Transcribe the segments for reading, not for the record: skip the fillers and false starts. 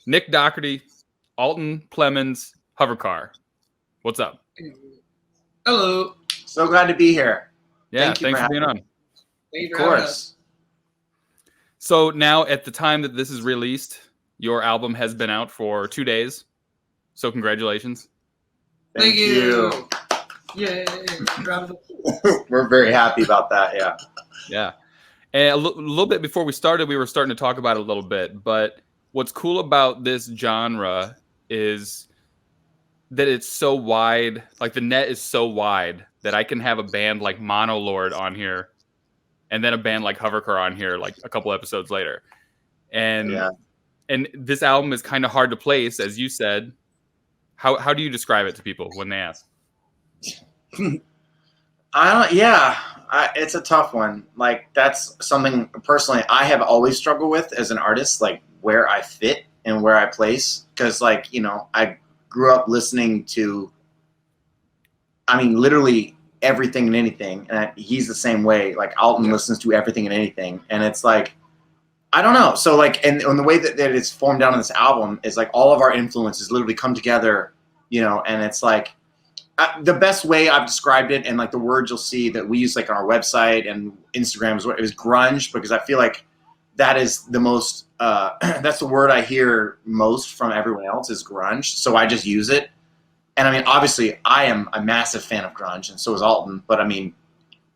Nick Doherty, Alton Plemons, Hovercar. What's up? Hello. So glad to be here. Yeah, Thank you thanks for being on. Thank you Of for having us. course. So now, at the time that this is released, your album has been out for 2 days. So congratulations. Thank you. Yay. We're very happy about that. Yeah. Yeah. And a little bit before we started, we were starting to talk about it a little bit. But what's cool about this genre is that it's so wide. Like, the net is so wide that I can have a band like Monolord on here and then a band like Hovercar on here like a couple episodes later. And this album is kind of hard to place, as you said. How do you describe it to people when they ask? It's a tough one. Like, that's something personally I have always struggled with as an artist, like where I fit and where I place. Because, like, you know, I grew up listening to, literally everything and anything. And he's the same way. Like, Alton listens to everything and anything. And it's like, I don't know. So, like, and the way that it's formed down in this album is like all of our influences literally come together, you know, and it's like, the best way I've described it, and like the words you'll see that we use like on our website and Instagram is grunge, because I feel like that is the most, that's the word I hear most from everyone else is grunge. So I just use it. And I mean, obviously I am a massive fan of grunge, and so is Alton, but I mean,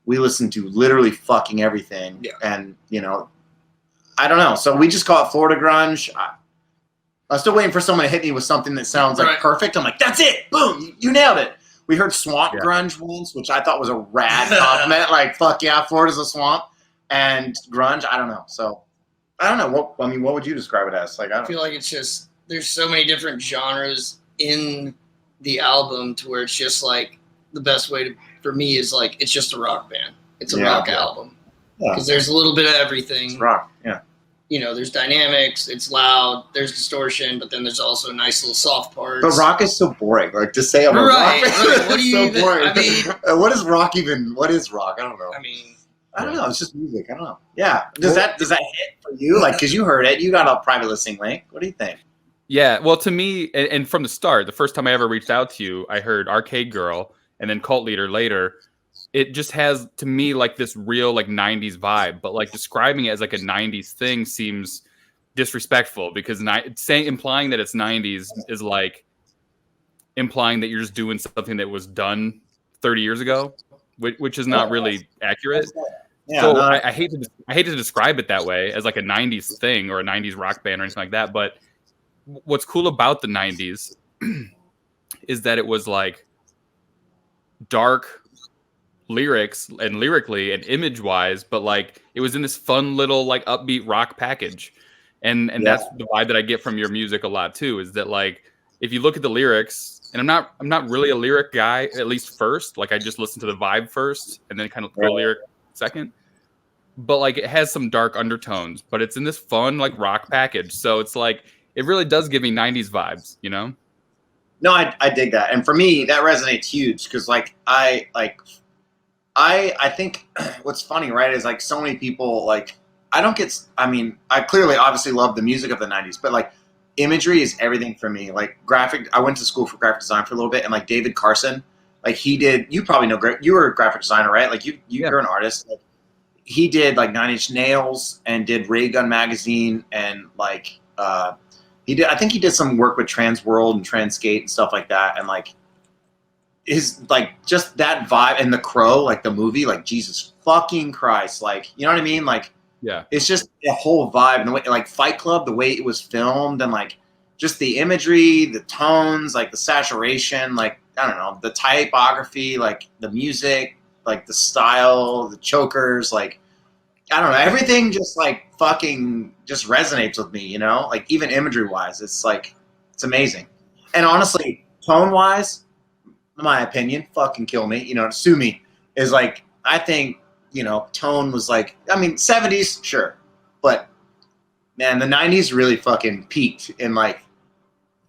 we listen to literally fucking everything. Yeah. And, you know, I don't know. So we just call it Florida grunge. I'm still waiting for someone to hit me with something that sounds like perfect. I'm like, that's it. Boom. You nailed it. We heard swamp grunge once, which I thought was a rad compliment. Like, fuck yeah, Florida's a swamp. And grunge, I don't know. So, I don't know. What would you describe it as? Like, I feel like it's just, there's so many different genres in the album to where it's just like, the best way for me is like, it's just a rock band. It's a rock album. Because there's a little bit of everything. It's rock, yeah. You know, there's dynamics, it's loud, there's distortion, but then there's also nice little soft parts. But rock is so boring. Like, to say I'm a rock right. What do you so even, boring. I mean, what is rock even? What is rock? I don't know. I don't know. It's just music. I don't know. Yeah. Does that hit for you? Like, because you heard it, you got a private listening link. What do you think? Yeah. Well, to me, and from the start, the first time I ever reached out to you, I heard Arcade Girl and then Cult Leader later. It just has, to me, like this real like 90s vibe, but like describing it as like a 90s thing seems disrespectful, because implying that it's 90s is like implying that you're just doing something that was done 30 years ago, which is not really accurate. Yeah, so I hate to describe it that way as like a 90s thing or a 90s rock band or anything like that. But what's cool about the 90s is that it was like dark lyrics and lyrically and image wise, but like it was in this fun little like upbeat rock package. And that's the vibe that I get from your music a lot too, is that like if you look at the lyrics, and I'm not really a lyric guy, at least first, like I just listen to the vibe first and then kind of go lyric second. But like it has some dark undertones, but it's in this fun like rock package. So it's like it really does give me 90s vibes, you know? No, I dig that. And for me, that resonates huge, because like I think what's funny, right, is like so many people, like, I clearly obviously love the music of the 90s, but like imagery is everything for me. Like I went to school for graphic design for a little bit, and like David Carson, like you probably know, you were a graphic designer, right? Like you're an artist. Like, he did like 9 Inch Nails and did Ray Gun Magazine, and like I think he did some work with Trans World and Trans Skate and stuff like that. And like, is like just that vibe, and The Crow, like the movie, like Jesus fucking Christ, like, you know what I mean? Like, yeah, it's just a whole vibe, and the way, like Fight Club, the way it was filmed, and like just the imagery, the tones, like the saturation, like, I don't know, the typography, like the music, like the style, the chokers, like, I don't know, everything just like fucking just resonates with me, you know? Like, even imagery wise, it's like, it's amazing. And honestly, tone wise, my opinion, fucking kill me, you know, sue me, is like, I think, you know, tone was like, 70s, sure, but man, the 90s really fucking peaked, and like,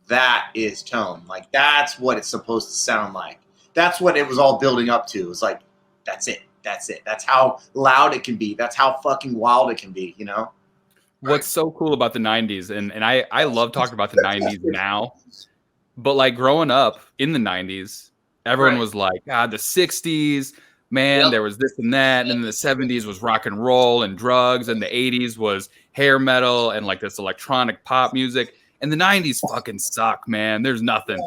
that is tone. Like, that's what it's supposed to sound like. That's what it was all building up to. It's like, that's it. That's how loud it can be. That's how fucking wild it can be, you know? what's so cool about the 90s, and I love talking about the 90s now, but like growing up in the 90s, everyone was like, God, the 60s, man, there was this and that, and then the 70s was rock and roll and drugs, and the 80s was hair metal and like this electronic pop music, and the 90s fucking suck, man. There's nothing.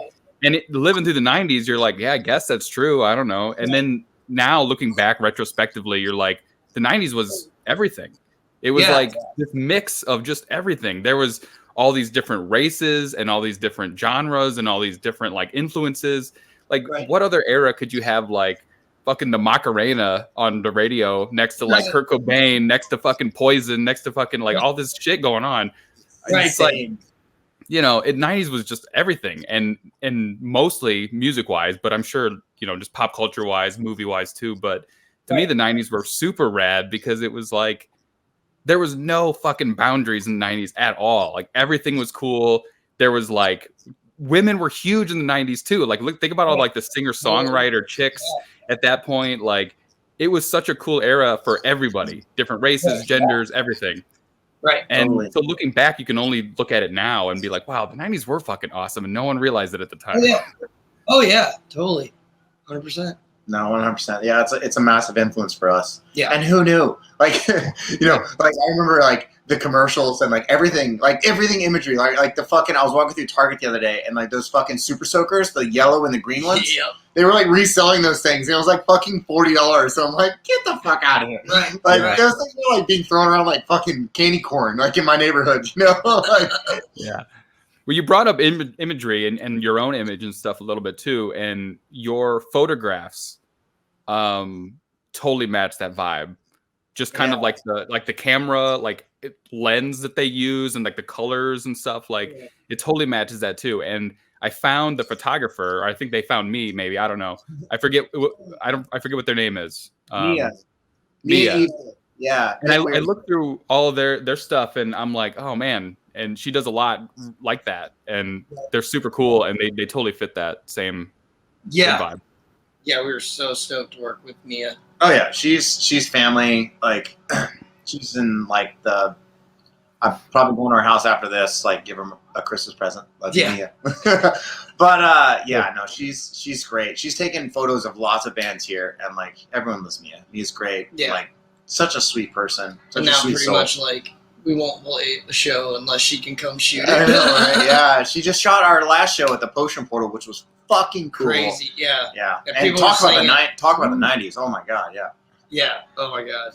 And living through the 90s, you're like, yeah, I guess that's true. I don't know. And then now looking back retrospectively, you're like, the 90s was everything. It was like this mix of just everything. There was all these different races and all these different genres and all these different like influences. Like what other era could you have like fucking the Macarena on the radio next to like Kurt Cobain, next to fucking Poison, next to fucking like all this shit going on? It's like, you know, 90s was just everything, and mostly music wise, but I'm sure, you know, just pop culture wise, movie wise too. But to me, the 90s were super rad because it was like there was no fucking boundaries in the 90s at all. Like everything was cool. There was like women were huge in the 90s too. Like look, think about all like the singer-songwriter chicks at that point. Like it was such a cool era for everybody, different races, genders, everything. Right. And so looking back, you can only look at it now and be like, wow, the 90s were fucking awesome. And no one realized it at the time. Oh, yeah. Totally. 100%. No, 100%. Yeah, it's a massive influence for us. Yeah. And who knew? Like, you know, like I remember like the commercials and like everything imagery. Like the fucking, I was walking through Target the other day and like those fucking super soakers, the yellow and the green ones. Yep. They were like reselling those things. It was like fucking $40. So I'm like, get the fuck out of here. Like those things were like being thrown around like fucking candy corn, like in my neighborhood, you know? Like, yeah. Well, you brought up imagery and your own image and stuff a little bit too, and your photographs totally match that vibe. Just kind of like the camera lens that they use and like the colors and stuff. Like it totally matches that too. And I found the photographer. Or I think they found me. Maybe I don't know. I forget. I forget what their name is. Mia. Yeah. And I looked through all of their stuff, and I'm like, oh man. And she does a lot like that, and they're super cool, and they totally fit that same vibe. Yeah, we were so stoked to work with Mia. Oh yeah, she's family. Like she's in like the. I'm probably going to her house after this. Like give her a Christmas present. Mia. But no, she's great. She's taken photos of lots of bands here, and like everyone loves Mia. Mia's great. Yeah, like such a sweet person. Such and now a sweet pretty soul. Much like. We won't play the show unless she can come shoot it. I know, right? Yeah, she just shot our last show at the Potion Portal, which was fucking cool. Crazy, yeah. And talk about the 90s. Oh my god, yeah. Yeah. Oh my god.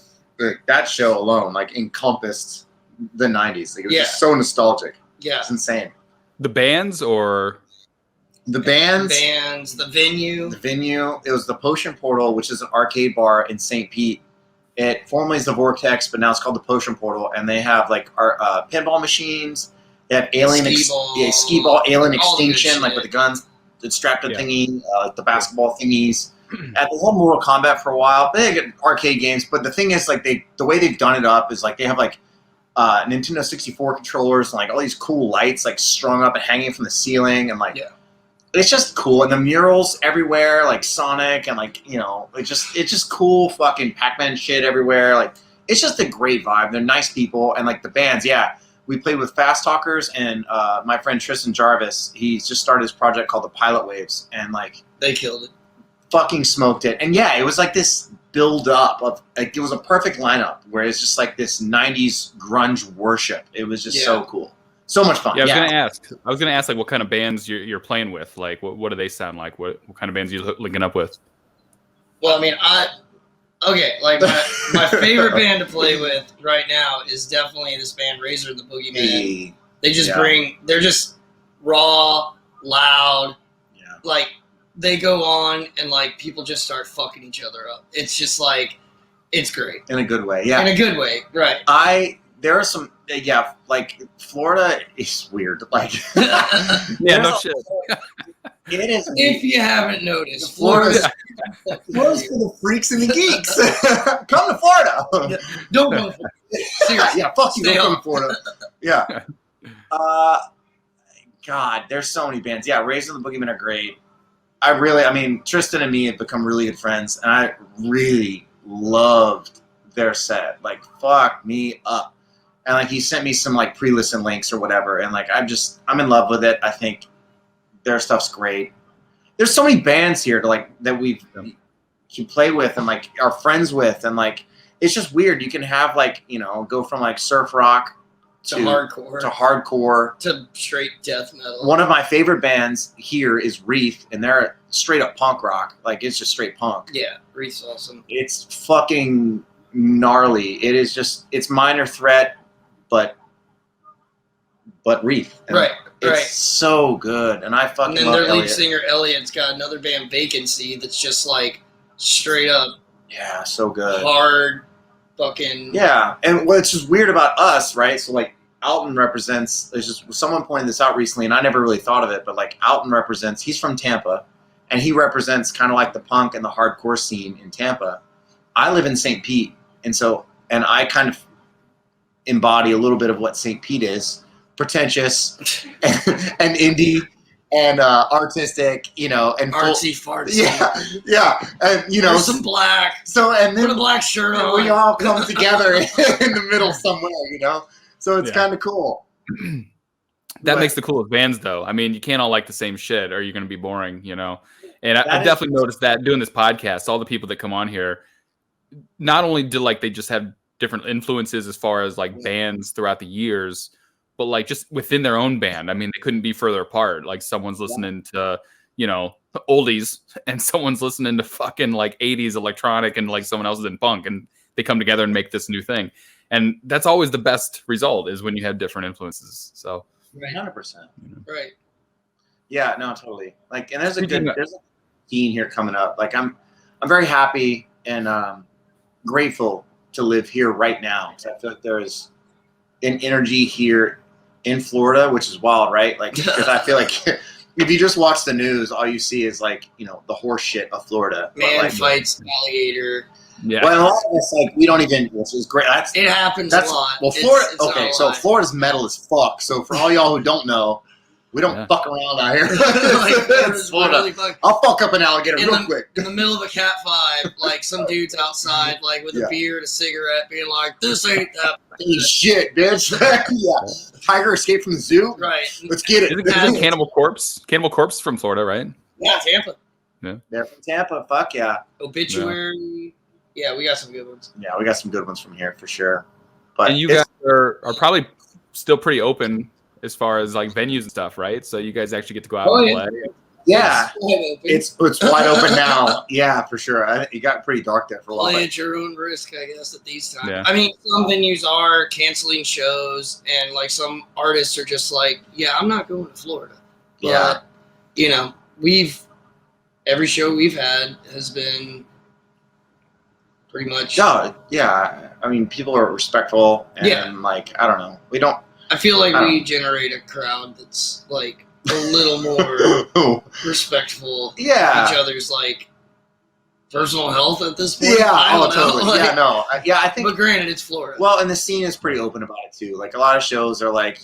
That show alone like encompassed the 90s. Like, it was just so nostalgic. Yeah, it's insane. The bands or the bands, the venue. It was the Potion Portal, which is an arcade bar in St. Pete. It formerly is the Vortex, but now it's called the Potion Portal, and they have like our pinball machines. They have skee ball, alien extinction, like with the guns, the strapped up thingy, the basketball thingies. They had Mortal Kombat for a while. They had arcade games, but the thing is, like the way they've done it up is like they have like Nintendo 64 controllers and like all these cool lights like strung up and hanging from the ceiling, and like. Yeah. It's just cool, and the murals everywhere, like Sonic, and like it's just cool fucking Pac-Man shit everywhere. Like it's just a great vibe. They're nice people, and like the bands, we played with Fast Talkers and my friend Tristan Jarvis. He's just started his project called the Pilot Waves, and like they killed it, fucking smoked it. And it was like this build up of like it was a perfect lineup where it's just like this '90s grunge worship. It was just so cool. So much fun. Yeah, I was gonna ask like what kind of bands you're playing with. Like what do they sound like? What kind of bands are you linking up with? Well, I mean, like my favorite band to play with right now is definitely this band Razor and the Boogeyman. Hey. They just they're just raw, loud. Yeah. Like they go on and like people just start fucking each other up. It's just like it's great. In a good way. Yeah. In a good way, right. There are some, like Florida is weird. Like, no shit. It is. If you haven't noticed, Florida's for the freaks and the geeks. Come to Florida. Don't go. Seriously, fuck you. Don't come to Florida. Yeah. God, there's so many bands. Yeah, Razor and the Boogeymen are great. Tristan and me have become really good friends, and I really loved their set. Like, fuck me up. and like he sent me some like pre-listen links or whatever, and like I'm in love with it. I think their stuff's great. There's so many bands here that we can play with and like are friends with, and like it's just weird. You can have like go from like surf rock to hardcore to straight death metal. One of my favorite bands here is Wreath, and they're straight up punk rock. Like it's just straight punk. Yeah, Wreath's awesome. It's fucking gnarly. It's Minor Threat, but Wreath. And it's so good, and I fucking love their lead Elliot. singer Elliot's got another band, Vacancy, that's just like straight up. Yeah, so good. Hard, fucking. Yeah, and what's just weird about us, right? So like Alton represents. There's just someone pointed this out recently, and I never really thought of it, but like Alton represents. He's from Tampa, and he represents kind of like the punk and the hardcore scene in Tampa. I live in St. Pete, and I kind of embody a little bit of what St. Pete is. Pretentious and indie and artistic, and artsy fartsy. Yeah, and There's some black. So and then put a black shirt on. We all come together in the middle somewhere, So it's kind of cool. That makes the coolest bands, though. I mean, you can't all like the same shit, or you're going to be boring, And I've definitely noticed that doing this podcast, all the people that come on here, not only do like they just have different influences as far as like bands throughout the years, but like just within their own band. I mean, they couldn't be further apart. Like someone's listening to, oldies, and someone's listening to fucking like 80s electronic, and like someone else is in punk, and they come together and make this new thing. And that's always the best result, is when you have different influences. So 100%. Right. Yeah, no, totally. Like, and there's a scene here coming up. Like I'm very happy and grateful to live here right now. So I feel like there's an energy here in Florida, which is wild, right? Like, because I feel like if you just watch the news, all you see is like, the horse shit of Florida. Man fights alligator. Yeah. Well, a lot of us, like, we don't even, which is great. It happens a lot. Well, Florida, so Florida's metal as fuck. So for all y'all who don't know, we don't fuck around out here. I'll fuck up an alligator real quick. In the middle of a cat five, like some dude's outside, like with a beer and a cigarette, being like, "This ain't that shit, bitch." Tiger escaped from the zoo. Right. Let's get it. Isn't Cannibal Corpse? Cannibal Corpse from Florida, right? Yeah, Tampa. Yeah. They're from Tampa. Fuck yeah. Obituary. Yeah, we got some good ones. Yeah, we got some good ones from here for sure. But and you guys are probably still pretty open as far as like venues and stuff, right? So you guys actually get to go out and play. Yeah, it's wide open now. Yeah, for sure. It got pretty dark there for a while. Play at your own risk, I guess, at these times. Yeah. I mean, some venues are canceling shows, and like some artists are just like, "Yeah, I'm not going to Florida." But, every show we've had has been pretty much. Yeah. I mean, people are respectful, and like, I don't know, we don't. I feel like we generate a crowd that's like a little more respectful of each other's like personal health at this point. Yeah, totally. Like, I think. But granted, it's Florida. Well, and the scene is pretty open about it too. Like a lot of shows are like,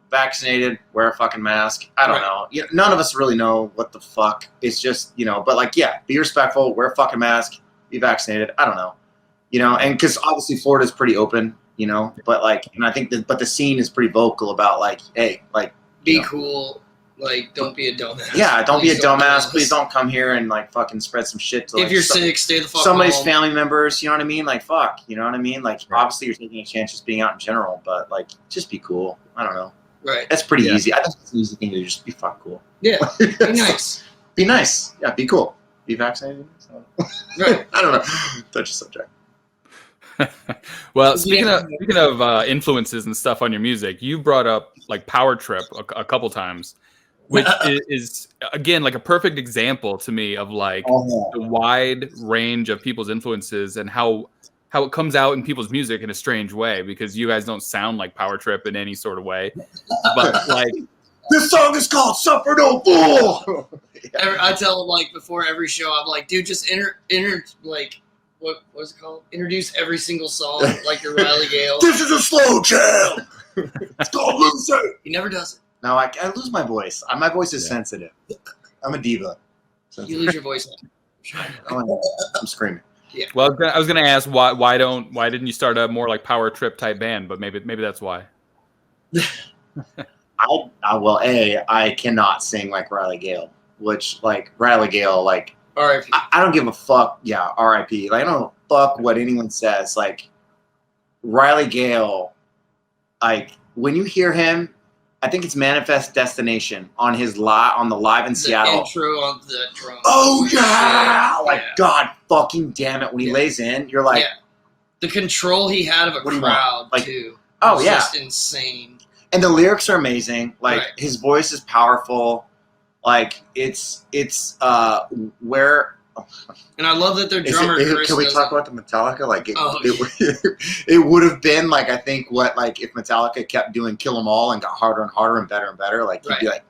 vaccinated, wear a fucking mask. I don't know. None of us really know what the fuck. It's just, but like, be respectful, wear a fucking mask, be vaccinated. I don't know. And because obviously Florida's pretty open. But like, and I think but the scene is pretty vocal about like, hey, like, be cool, like, don't be a dumbass. Yeah, don't be a dumbass. Please don't come here and like fucking spread some shit to. If you're sick, stay the fuck somebody's home. family members. You know what I mean? Like, fuck. You know what I mean? Like, obviously you're taking a chance just being out in general, but like, just be cool. I don't know. Right. That's pretty easy. I think it's an easy thing to just be fuck cool. Yeah. Be nice. Be nice. Yeah. Be cool. Be vaccinated. Right. I don't know. Touchy subject. Well, speaking of influences and stuff on your music, you brought up like Power Trip a couple times, which is again like a perfect example to me of like the wide range of people's influences and how it comes out in people's music in a strange way, because you guys don't sound like Power Trip in any sort of way, but like this song is called "Suffer No Fool." I tell them like before every show, I'm like, dude, just like. What's it called? Introduce every single song like you're Riley Gale. This is a slow jam. It's called Lose It. He never does it. No, I lose my voice. My voice is sensitive. I'm a diva. You lose your voice. I'm screaming. Yeah. Well, I was gonna ask why didn't you start a more like power trip type band? But maybe that's why. I cannot sing like Riley Gale, which like Riley Gale, like R.I.P. I don't give a fuck. Yeah, R.I.P. Like I don't fuck what anyone says. Like Riley Gale, like when you hear him, I think it's Manifest Destination on his on the live in Seattle. Intro on the drum. Oh yeah! Like God fucking damn it! When he lays in, you're like, the control he had of a crowd like, too. Oh yeah, just insane. And the lyrics are amazing. Like his voice is powerful. Like it's where. And I love that their drummer. Can we talk about the Metallica? Like it would have been like I think what like if Metallica kept doing Kill 'Em All and got harder and harder and better and better. Like you'd be like,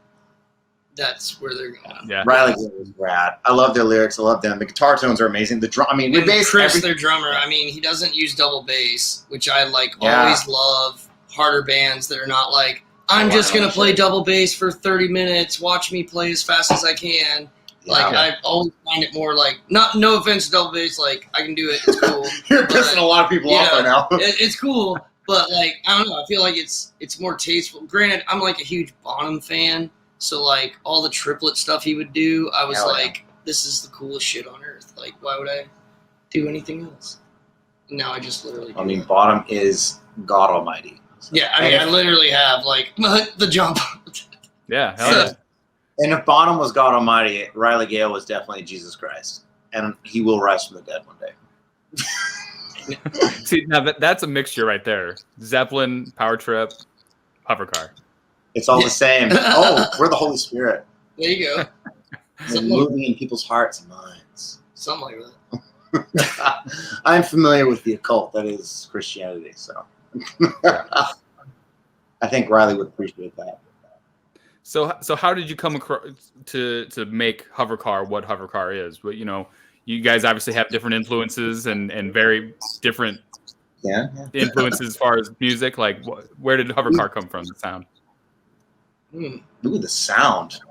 that's where they're going. Yeah, Riley was rad. I love their lyrics. I love them. The guitar tones are amazing. The drum. I mean, Chris, their drummer. I mean, he doesn't use double bass, which I like. Always love harder bands that are not like I'm just gonna play double bass for 30 minutes. Watch me play as fast as I can. Like I always find it more like no offense to double bass, like I can do it. It's cool. You're pissing a lot of people off right now. It's cool, but like I don't know. I feel like it's more tasteful. Granted, I'm like a huge Bonham fan, so like all the triplet stuff he would do, I was this is the coolest shit on earth. Like why would I do anything else? And now I just literally. I mean, Bonham is God Almighty. So. Yeah, I mean, I literally have like the jump. Yeah, hell yeah. And if Bonham was God Almighty, Riley Gale was definitely Jesus Christ, and he will rise from the dead one day. See, now that's a mixture right there. Zeppelin, Power Trip, Hovercar. It's all the same. Oh, we're the Holy Spirit. There you go. Moving in people's hearts and minds. Something like that. I'm familiar with the occult. That is Christianity, so I think Riley would appreciate that. So how did you come across to make Hovercar what Hovercar is? But you guys obviously have different influences and very different influences as far as music. Like, where did Hovercar come from? The sound. Ooh, the sound.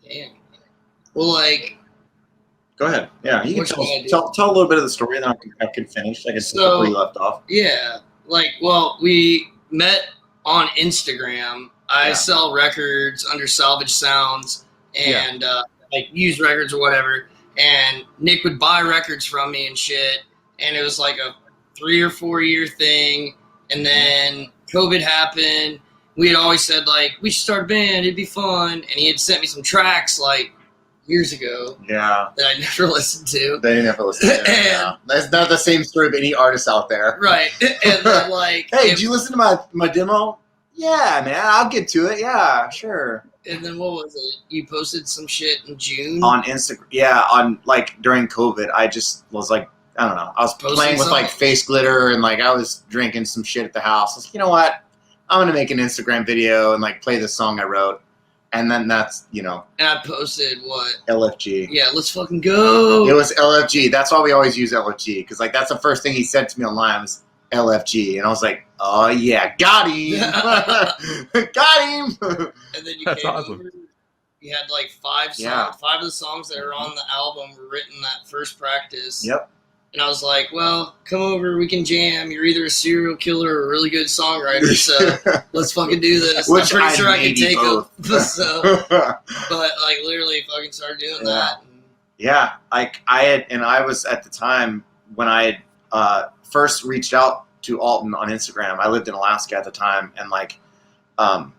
Damn. Well, like. Go ahead. Yeah, you can tell a little bit of the story, and then I can finish. I guess where you left off. Yeah, we met on Instagram. I sell records under Salvage Sounds and like used records or whatever. And Nick would buy records from me and shit. And it was like a 3 or 4 year thing. And then COVID happened. We had always said like we should start a band. It'd be fun. And he had sent me some tracks like years ago. Yeah. That I never listened to. They never listened to. That's not the same story of any artist out there. Right. And then like, hey, did you listen to my demo? Yeah, man, I'll get to it. Yeah, sure. And then what was it? You posted some shit in June? On Instagram. Yeah, on like during COVID, I just was like, I don't know. I was playing with like face glitter and like I was drinking some shit at the house. I was like, you know what? I'm going to make an Instagram video and like play this song I wrote. And then that's, And I posted what? LFG. Yeah, let's fucking go. It was LFG. That's why we always use LFG. Because like that's the first thing he said to me online was LFG. And I was like, oh yeah, got him. Got him. And then you came over. You had like 5 songs. Yeah. 5 of the songs that are on the album were written that first practice. Yep. And I was like, well, come over, we can jam. You're either a serial killer or a really good songwriter, so let's fucking do this. Which I'm pretty sure I can take both. So, but like literally fucking started doing that. Yeah, like I was at the time when I had first reached out to Alton on Instagram. I lived in Alaska at the time, and like, and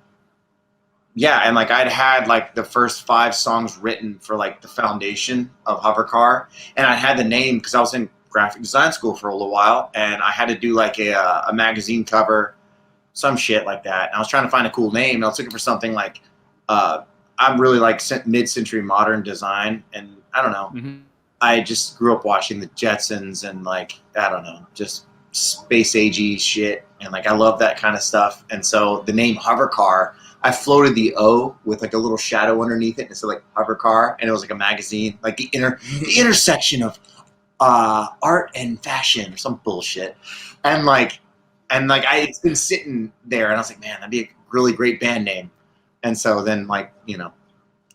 like I'd had like the first 5 songs written for like the foundation of Hovercar, and I had the name because I was in graphic design school for a little while, and I had to do like a magazine cover, some shit like that. And I was trying to find a cool name, and I was looking for something like I'm really like mid-century modern design, and I don't know. Mm-hmm. I just grew up watching the Jetsons and like I don't know, just space agey shit, and like I love that kind of stuff. And so the name Hovercar, I floated the O with like a little shadow underneath it, and so like Hovercar, and it was like a magazine, like the intersection of art and fashion or some bullshit. And it's been sitting there, and I was like, man, that'd be a really great band name. And so then like,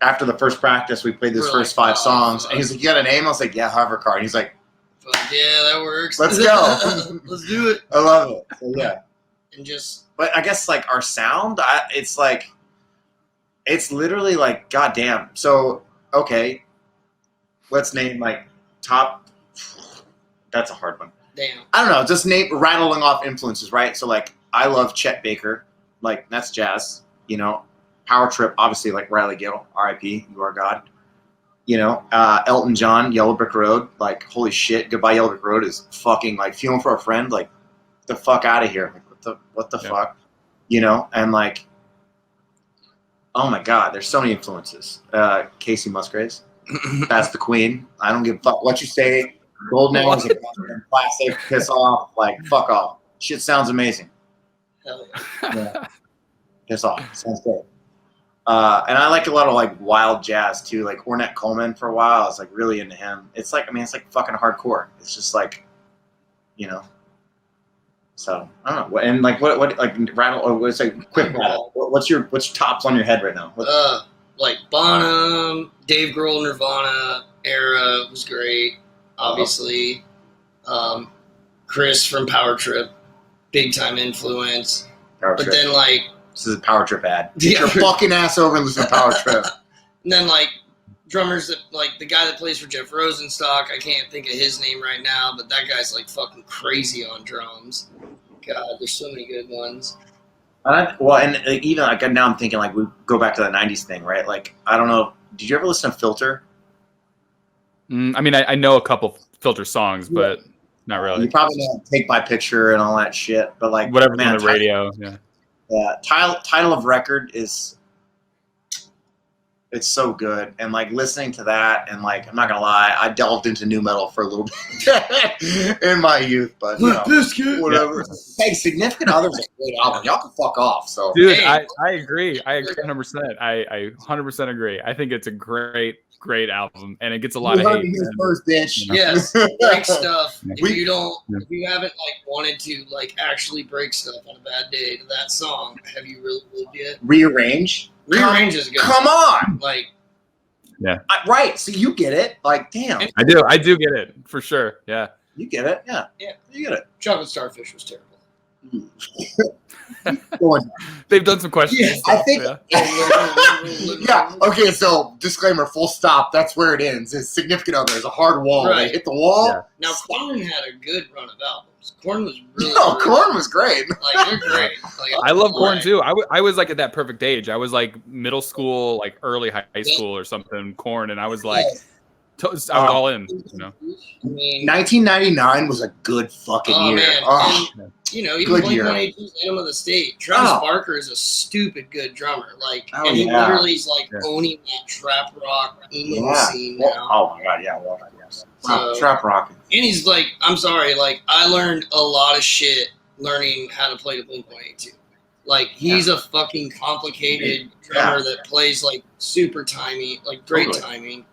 after the first practice, we played those first 5 songs, and he's like, you got a name? I was like, yeah, Hovercar. And he's like, Yeah, that works. Let's go. Let's do it. I love it. So, yeah. And just. But I guess like our sound, it's like, it's literally like, goddamn. So, okay, let's name like top. That's a hard one. Damn. I don't know. Just rattling off influences, right? So like, I love Chet Baker. Like that's jazz. You know, Power Trip, obviously like Riley Gill, R.I.P. You are God. You know, Elton John, Yellow Brick Road. Like, holy shit, Goodbye Yellow Brick Road is fucking like Feeling for a Friend. Like, the fuck out of here. Like, what the fuck? You know, and like, oh my God, there's so many influences. Casey Musgraves, that's the queen. I don't give a fuck what you say. Golden Ale is a goddamn classic. Piss off, like fuck off. Shit sounds amazing. Hell Yeah. Piss off. Sounds good. And I like a lot of like wild jazz too, like Ornette Coleman for a while. I was like really into him. It's like, I mean, it's like fucking hardcore. It's just like, you know. So I don't know. And like what like rattle or what's like quick rattle. What's your tops on your head right now? Like Bonham, Dave Grohl, Nirvana era was great. Obviously, Chris from Power Trip, big time influence. Power Trip. Then like this is a Power Trip ad. Yeah. Get your fucking ass over and listen to Power Trip. And then like drummers that like the guy that plays for Jeff Rosenstock, I can't think of his name right now, but that guy's like fucking crazy on drums. God, there's so many good ones. And like, even like now I'm thinking like we go back to the '90s thing, right? Like I don't know. Did you ever listen to Filter? I mean, I know a couple Filter songs, but not really. You probably know Take My Picture and all that shit, but like whatever's on the radio. Yeah. Title of Record is. It's so good, and like listening to that, and like I'm not gonna lie, I delved into new metal for a little bit in my youth, but you know, whatever. Yeah. Hey, Significant Other is a great album. Y'all can fuck off. So, dude, I agree. I agree 100%. I 100% agree. I think it's a great album, and it gets a lot of hate. First, bitch. You know? Yes, break stuff. If you haven't like wanted to like actually break stuff on a bad day to that song, have you really lived yet? Rearrange. Rearrange is good. Come on, like, yeah, right. So you get it. Like, damn, I do get it for sure. Yeah, you get it. Yeah, you get it. Chocolate Starfish was terrible. They've done some questions. Yeah, I think. Yeah. Okay. So disclaimer. Full stop. That's where it ends. His Significant Other is a hard wall. Right. They hit the wall. Yeah. Now Korn had a good run of albums. Korn was really. Korn was great. Like they're great. Like, I love Korn too. I was like at that perfect age. I was like middle school, like early high school or something. Korn, and I was like, I was all in. You know. I mean, 1999 was a good fucking year. Man. And, you know, even Blink-182's Enema of the State. Travis Barker is a stupid good drummer. Like, and he literally is like owning that trap rock emo scene now. Oh my god, yeah, well, yes. Trap rock. And he's like, I'm sorry, like I learned a lot of shit learning how to play the Blink-182. Like he's a fucking complicated drummer that plays like super timing, like great timing.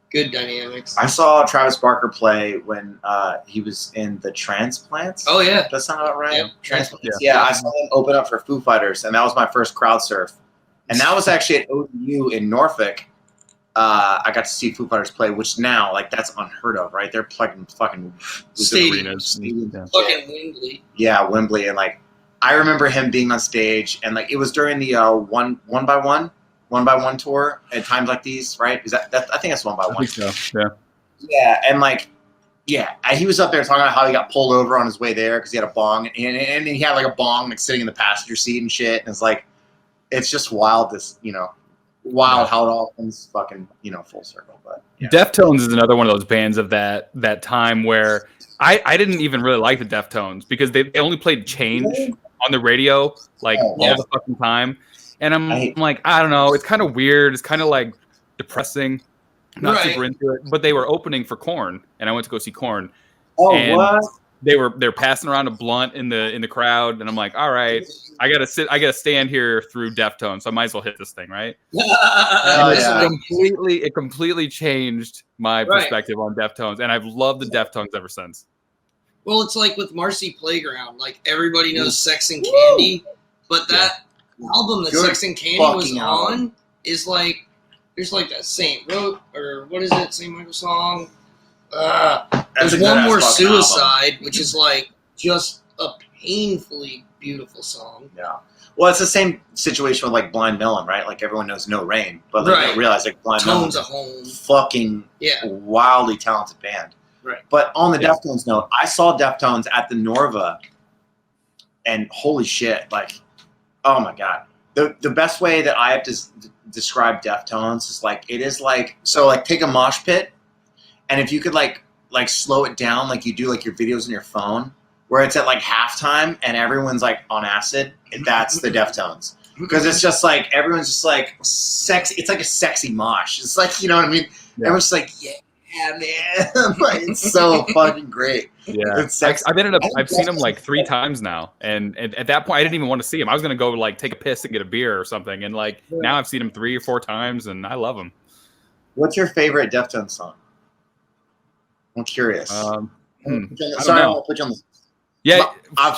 Good dynamics. I saw Travis Barker play when he was in the Transplants. Oh yeah, does that sound about right? Yep. Transplants. Yeah, I saw him open up for Foo Fighters, and that was my first crowd surf. And that was actually at ODU in Norfolk. I got to see Foo Fighters play, which now like that's unheard of, right? They're plugging fucking arenas, fucking Wembley. Yeah, Wembley, and like I remember him being on stage, and like it was during the one by one tour at times like these, right? Is that I think that's one by one. I think so. Yeah. Yeah, and like, he was up there talking about how he got pulled over on his way there because he had a bong, and he had like a bong like sitting in the passenger seat and shit. And it's like, it's just wild. How it all comes fucking full circle. But Deftones is another one of those bands of that time where I didn't even really like the Deftones because they only played Change on the radio like all the fucking time. And I'm like, I don't know. It's kind of weird. It's kind of like depressing. I'm not super into it. But they were opening for Korn, and I went to go see Korn. Oh, and what? They're passing around a blunt in the crowd, and I'm like, all right, I gotta stand here through Deftones, so I might as well hit this thing, right? It completely changed my perspective on Deftones, and I've loved the Deftones ever since. Well, it's like with Marcy Playground. Like everybody knows Sex and Candy, but that album that Sex and Candy was on is like there's like that Saint Michael song. There's one more Suicide, which is like just a painfully beautiful song. Yeah. Well, it's the same situation with like Blind Melon, right? Like everyone knows No Rain, but they don't realize like Blind Melon's a home. Fucking wildly talented band. Right. But on the Deftones note, I saw Deftones at the Norva, and holy shit, like, oh my god. The best way that I have to describe Deftones is like, it is like, so like take a mosh pit, and if you could like slow it down like you do like your videos on your phone, where it's at like halftime and everyone's like on acid, and that's the Deftones. Because it's just like, everyone's just like sexy. It's like a sexy mosh. It's like, you know what I mean? Yeah. Everyone's just like, yeah, man. Like, it's so fucking great. Yeah. I've seen him like 3 times now. And at that point, I didn't even want to see him. I was going to go like take a piss and get a beer or something. And like, now I've seen him 3 or 4 times and I love him. What's your favorite Deftones song? I'm curious. I'll put you on the. Yeah,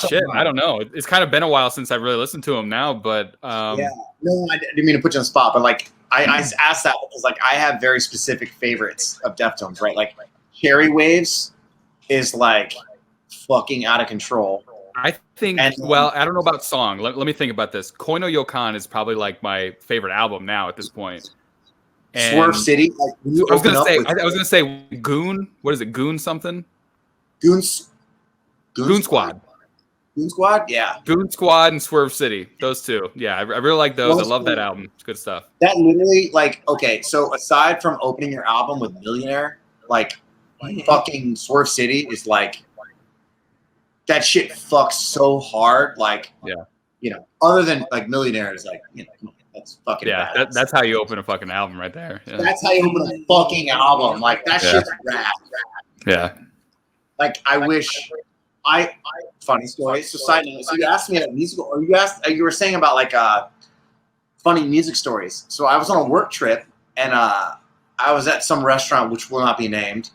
shit, I don't know. It's kind of been a while since I've really listened to him now, but no, I didn't mean to put you on the spot, but like I asked that because like I have very specific favorites of Deftones, right? Like Cherry Waves is like fucking out of control. I think, well, I don't know about song. Let me think about this. Koino Yokan is probably like my favorite album now at this point. And Swerve City. Like, I was gonna say Goon. What is it? Goon something? Goon Squad. Goon Squad? Yeah. Goon Squad and Swerve City. Those 2. Yeah, I really like those. I love that album. It's good stuff. That literally, like, okay, so aside from opening your album with Millionaire, like, fucking Swerve City is like, that shit fucks so hard. Like, you know, other than, like, Millionaire is like, you know, come on, that's fucking badass. That's how you open a fucking album right there. Yeah. That's how you open a fucking album. Like, that shit's rad. Yeah. Like, I wish... funny story. So side note. So you asked me about musical, or you were saying about like funny music stories. So I was on a work trip, and I was at some restaurant which will not be named.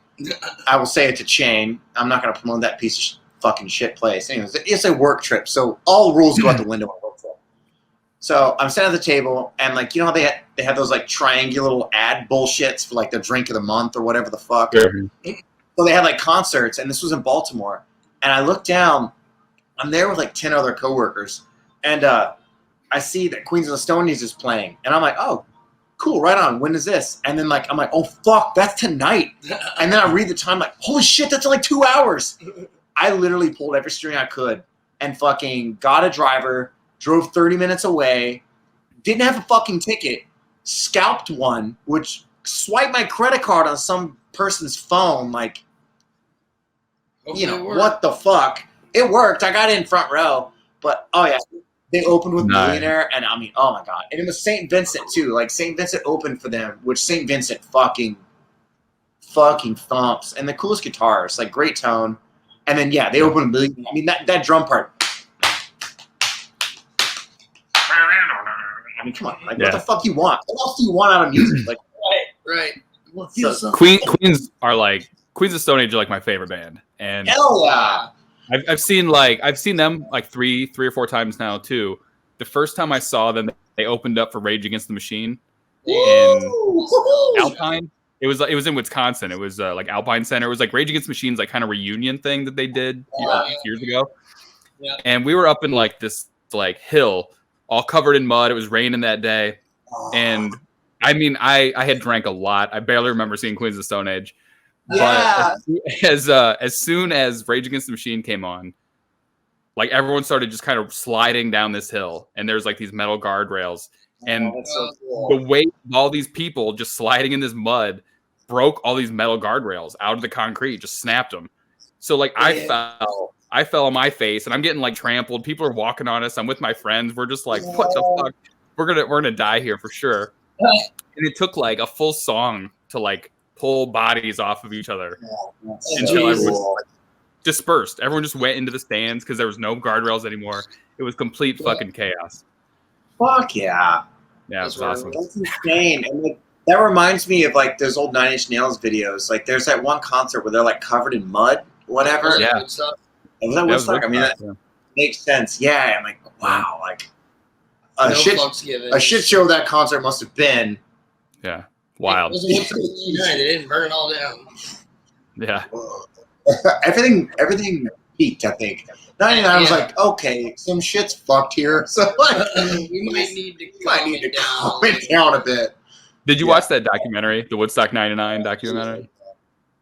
I will say it's a chain. I'm not going to promote that piece of fucking shit place. Anyways, it's a work trip, so all rules go out the window on a work trip. So I'm sitting at the table, and like, you know how they have those like triangular little ad bullshits for like the drink of the month or whatever the fuck. Mm-hmm. So they had like concerts, and this was in Baltimore. And I look down, I'm there with like 10 other coworkers, and I see that Queens of the Stone Age is playing, and I'm like, oh, cool, right on. When is this? And then like I'm like, oh fuck, that's tonight. And then I read the time, like, holy shit, that's like 2 hours. I literally pulled every string I could and fucking got a driver, drove 30 minutes away, didn't have a fucking ticket, scalped one, which swiped my credit card on some person's phone, like. You know, what the fuck? It worked. I got in front row. But, oh, yeah. They opened with Millionaire. And, I mean, oh, my God. And it was St. Vincent, too. Like, St. Vincent opened for them, which St. Vincent fucking thumps. And the coolest guitars. Like, great tone. And then, yeah, they opened with Millionaire. I mean, that drum part. I mean, come on. Like, what the fuck you want? What else do you want out of music? Like, right. So, Queens are like... Queens of Stone Age are like my favorite band, and hell yeah! I've seen them like three or 4 times now too. The first time I saw them, they opened up for Rage Against the Machine in Alpine. It was in Wisconsin. It was like Alpine Center. It was like Rage Against the Machine's like kind of reunion thing that they did years ago. Yeah. And we were up in like this like hill, all covered in mud. It was raining that day, and I mean I had drank a lot. I barely remember seeing Queens of the Stone Age. Yeah. But as soon as Rage Against the Machine came on, like everyone started just kind of sliding down this hill, and there's like these metal guardrails, and so cool. The weight of all these people just sliding in this mud broke all these metal guardrails out of the concrete, just snapped them. So like I fell on my face, and I'm getting like trampled. People are walking on us. I'm with my friends. We're just like, what the fuck? We're gonna die here for sure. And it took like a full song to like pull bodies off of each other until everyone dispersed. Everyone just went into the stands because there was no guardrails anymore. It was complete fucking chaos. Fuck yeah. Yeah, it was awesome. That's insane. And like, that reminds me of like those old 9 Inch Nails videos. Like there's that one concert where they're like covered in mud, whatever. Yeah. Was that Woodstock? I mean, that makes sense. Yeah. I'm like, wow. Like a shit show that concert must have been. Yeah. Wild. It was 169. They didn't burn it all down. Yeah. everything peaked, I think. 99 was like, okay, some shit's fucked here. So like, we might need to calm it down a bit. Did you watch that documentary, the Woodstock 99 documentary?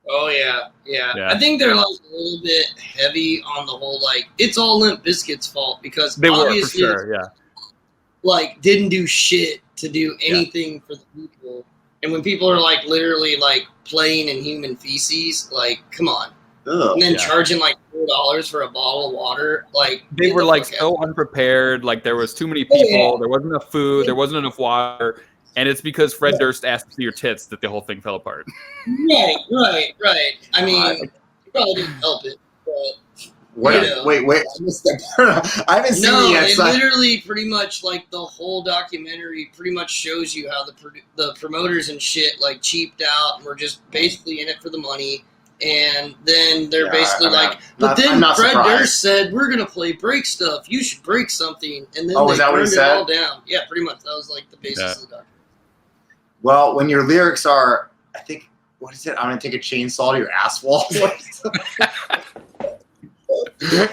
Oh yeah. I think they're like a little bit heavy on the whole like it's all Limp Bizkit's fault because they obviously were for sure, yeah. Like didn't do shit to do anything for the people. And when people are like literally like playing in human feces, like come on. Ugh, and then charging like $4 for a bottle of water, like they were like so unprepared. Like there was too many people. There wasn't enough food. There wasn't enough water. And it's because Fred Durst asked to see your tits that the whole thing fell apart. Right. I mean, you probably didn't help it, but wait, I missed that part. I haven't seen it yet. They literally pretty much like the whole documentary pretty much shows you how the promoters and shit like cheaped out and were just basically in it for the money. And then they're basically then Fred Durst said, we're going to play break stuff. You should break something. And then they burned it all down. Yeah, pretty much. That was like the basis of the documentary. Well, when your lyrics are, I think, what is it? I'm going to take a chainsaw to your ass wall.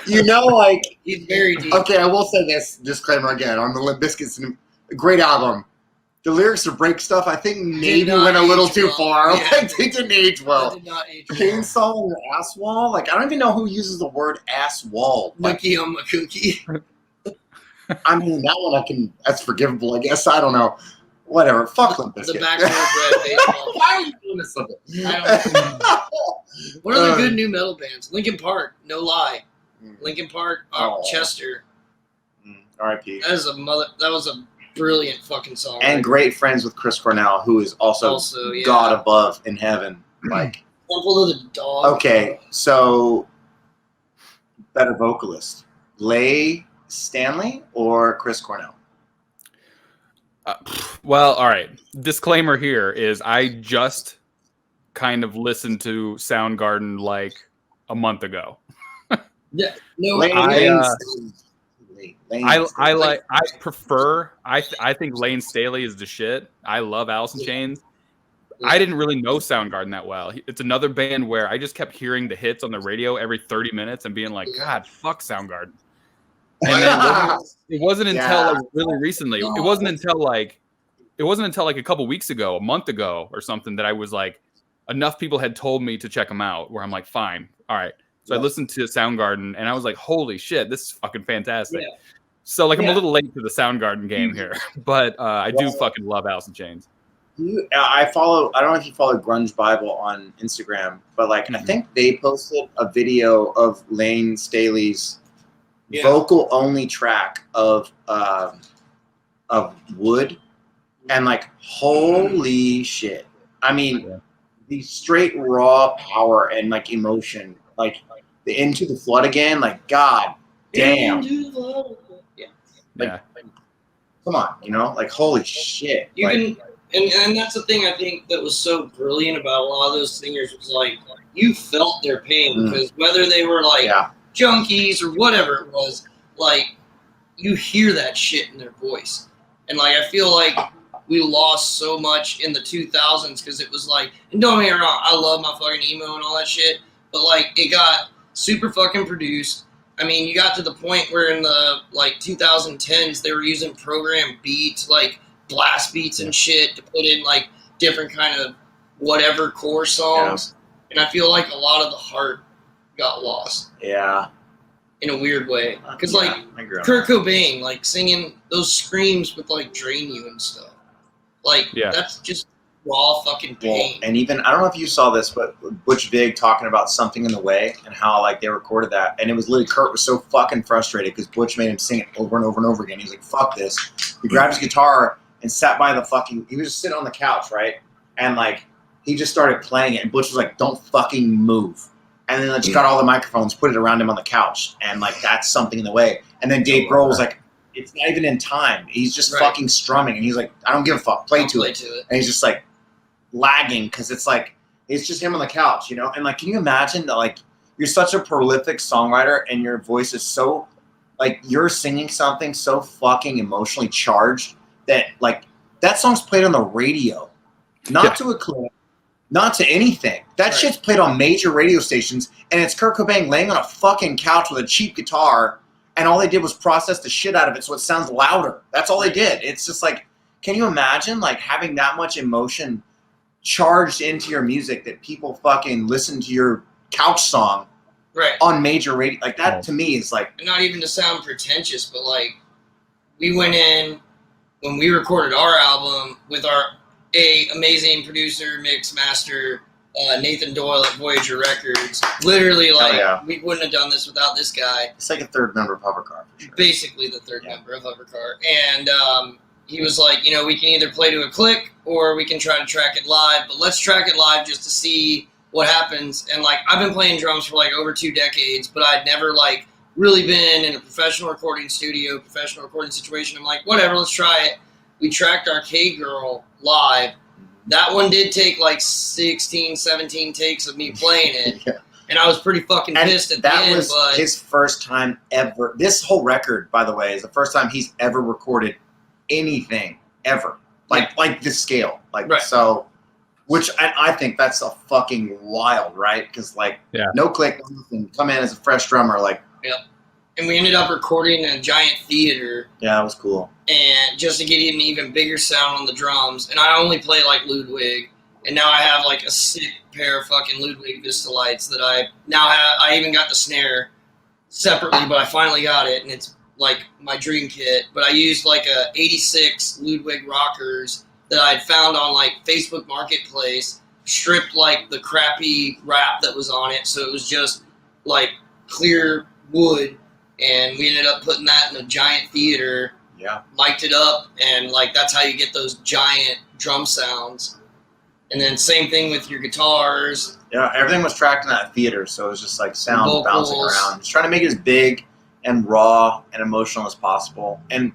You know, like. He's very deep. Okay, I will say this disclaimer again on the Limp Bizkit, great album. The lyrics to break stuff, I think maybe went a little too far. Yeah. Like, they didn't age well. Did not age well. Chainsaw on your ass wall? Like, I don't even know who uses the word ass wall. Like, Nookie on my cookie. I mean, that one that's forgivable, I guess. I don't know. Whatever. Fuck Limp Bizkit. The backdoor bread baseball. Why are you doing this? What are the good new metal bands? Linkin Park, no lie. Linkin Park, Chester. R.I.P. That was a brilliant fucking song. And great friends with Chris Cornell, who is also God above in heaven. Like Temple of the Dog. Okay, so better vocalist, Leigh Stanley or Chris Cornell? Well, all right. Disclaimer here is I just kind of listened to Soundgarden like a month ago. Yeah, no, I think Lane Staley is the shit. I love Alice in Chains. I didn't really know Soundgarden that well. It's another band where I just kept hearing the hits on the radio every 30 minutes and being like, God, fuck Soundgarden. And then it wasn't until like really recently. It wasn't until like a couple weeks ago, a month ago or something that I was like, enough people had told me to check them out where I'm like, fine, all right. So I listened to Soundgarden and I was like, holy shit, this is fucking fantastic. Yeah. So like I'm a little late to the Soundgarden game here, but I do fucking love Alice in Chains. I don't know if you follow Grunge Bible on Instagram, but like I think they posted a video of Lane Staley's vocal only track of Wood, and like holy shit. I mean the straight raw power and like emotion, like the Into the Flood again, like god damn. Come on, you know, like holy shit. And that's the thing I think that was so brilliant about a lot of those singers was like you felt their pain because whether they were like junkies or whatever it was, like you hear that shit in their voice. And like I feel like we lost so much in the 2000s because it was like, and don't get me wrong, I love my fucking emo and all that shit, but like it got super fucking produced. I mean, you got to the point where in the like 2010s they were using program beats like blast beats and shit to put in like different kind of whatever core songs, and I feel like a lot of the heart got lost. Yeah, in a weird way, because like Kurt Cobain, like singing those screams with like Drain You and stuff, like that's just raw fucking pain. Well, and even I don't know if you saw this, but Butch Vig talking about Something in the Way and how like they recorded that, and it was literally Kurt was so fucking frustrated because Butch made him sing it over and over and over again. He's like, "Fuck this!" He grabbed his guitar and sat by he was just sitting on the couch, right? And like, he just started playing it, and Butch was like, don't fucking move. And then just got all the microphones, put it around him on the couch, and like, that's Something in the Way. And then Dave Grohl was like, it's not even in time. He's just fucking strumming, and he's like, I don't give a fuck, play to it. And he's just like, lagging, because it's like, it's just him on the couch, you know? And like, can you imagine that like, you're such a prolific songwriter, and your voice is so, like, you're singing something so fucking emotionally charged, that like that song's played on the radio, not to a clip, not to anything. That Right. shit's played on major radio stations, and it's Kurt Cobain laying on a fucking couch with a cheap guitar, and all they did was process the shit out of it so it sounds louder. That's all they did. It's just like, can you imagine like having that much emotion charged into your music that people fucking listen to your couch song Right. on major radio? Like that to me is like, And not even to sound pretentious, but like we went in when we recorded our album with our amazing producer, mix master, Nathan Doyle at Voyager Records. Literally, like we wouldn't have done this without this guy. it's like a third member of Hovercar. For sure. Basically, the third member of Hovercar, and he was like, you know, we can either play to a click or we can try to track it live, but let's track it live just to see what happens. And like, I've been playing drums for like over 2 decades, but I'd never like really been in a professional recording studio, professional recording situation. I'm like, whatever, let's try it. We tracked Arcade Girl live. That one did take like 16, 17 takes of me playing it. Yeah. And I was pretty fucking pissed at the end. That was his first time ever. This whole record, by the way, is the first time he's ever recorded anything ever. Like this scale. Like so, which I think that's a fucking wild, right? Because like no click, nothing, come in as a fresh drummer, like. Yep. And we ended up recording in a giant theater. Yeah, that was cool. And just to get an even bigger sound on the drums. And I only play like Ludwig. And now I have like a sick pair of fucking Ludwig Vista lights that I now have. I even got the snare separately, but I finally got it. And it's like my dream kit. But I used like a 86 Ludwig rockers that I'd found on like Facebook Marketplace, stripped like the crappy wrap that was on it. So it was just like clear wood. And we ended up putting that in a giant theater, mic'd it up, and like that's how you get those giant drum sounds. And then same thing with your guitars. Yeah, everything was tracked in that theater, so it was just like sound bouncing around. Just trying to make it as big and raw and emotional as possible. And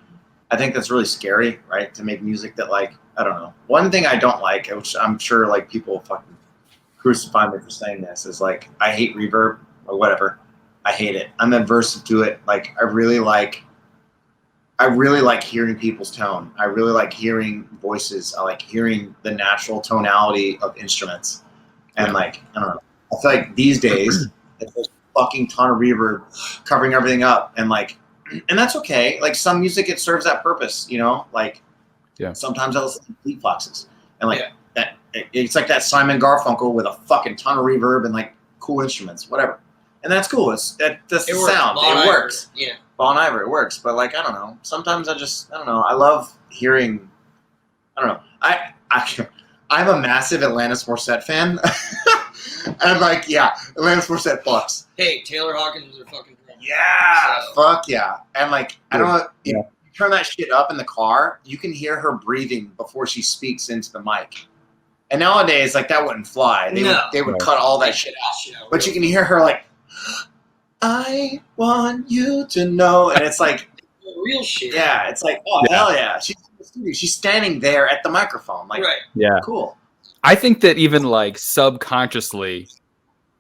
I think that's really scary, right? To make music that like, I don't know. One thing I don't like, which I'm sure like people fucking crucify me for saying this, is like I hate reverb or whatever. I hate it. I'm aversive to it. Like I really like hearing people's tone. I really like hearing voices. I like hearing the natural tonality of instruments. And like, I don't know. I feel like these days it's a fucking ton of reverb covering everything up, and like, and that's okay. Like some music, it serves that purpose, you know. Like, sometimes I listen to Fleet Foxes, and like that, it's like that Simon Garfunkel with a fucking ton of reverb and like cool instruments, whatever. And that's cool. That's the sound. It works. Yeah. Bon Iver, it works. But like, I don't know. Sometimes I don't know. I love hearing. I don't know. I'm a massive Alanis Morissette fan. I'm like, Alanis Morissette fucks. Hey, Taylor Hawkins was her fucking drummer. Yeah, fuck yeah. And like, I don't know. You turn that shit up in the car, you can hear her breathing before she speaks into the mic. And nowadays, like that wouldn't fly. They would cut all that shit out. But you can hear her like, I want you to know, and it's like real shit. Yeah, it's like, oh hell yeah, she's in the studio. She's standing there at the microphone, like, cool. I think that even like subconsciously,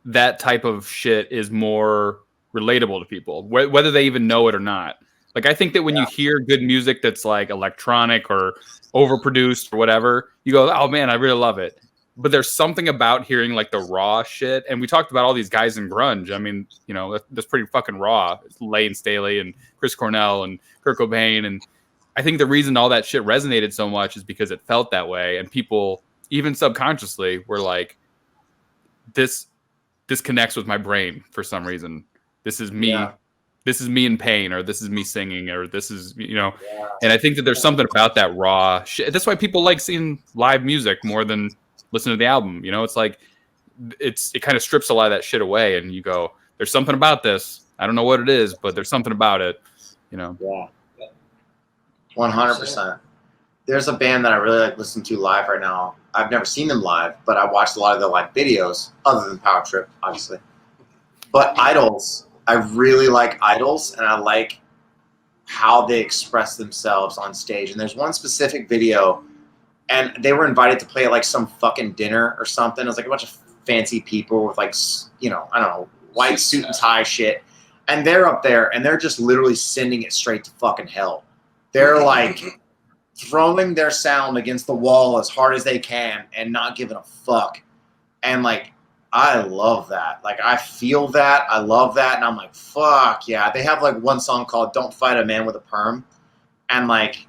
that type of shit is more relatable to people, whether they even know it or not. Like, I think that when you hear good music that's like electronic or overproduced or whatever, you go, oh man, I really love it. But there's something about hearing like the raw shit. And we talked about all these guys in grunge. I mean, you know, that's pretty fucking raw. It's Lane Staley and Chris Cornell and Kurt Cobain. And I think the reason all that shit resonated so much is because it felt that way. And people, even subconsciously, were like, this connects with my brain for some reason. This is me. Yeah. This is me in pain, or this is me singing, or this is, you know. Yeah. And I think that there's something about that raw shit. That's why people like seeing live music more than listen to the album. You know, it's like it kind of strips a lot of that shit away, and you go, there's something about this. I don't know what it is, but there's something about it. You know. Yeah. 100%. There's a band that I really like listening to live right now. I've never seen them live, but I watched a lot of their live videos, other than Power Trip, obviously. But Idols, I really like Idols, and I like how they express themselves on stage. And there's one specific video, and they were invited to play at like some fucking dinner or something. It was like a bunch of fancy people with like, you know, I don't know, white suit and tie shit. And they're up there, and they're just literally sending it straight to fucking hell. They're like throwing their sound against the wall as hard as they can and not giving a fuck. And like, I love that. Like, I feel that. I love that. And I'm like, fuck yeah. They have like one song called Don't Fight a Man with a Perm. And like,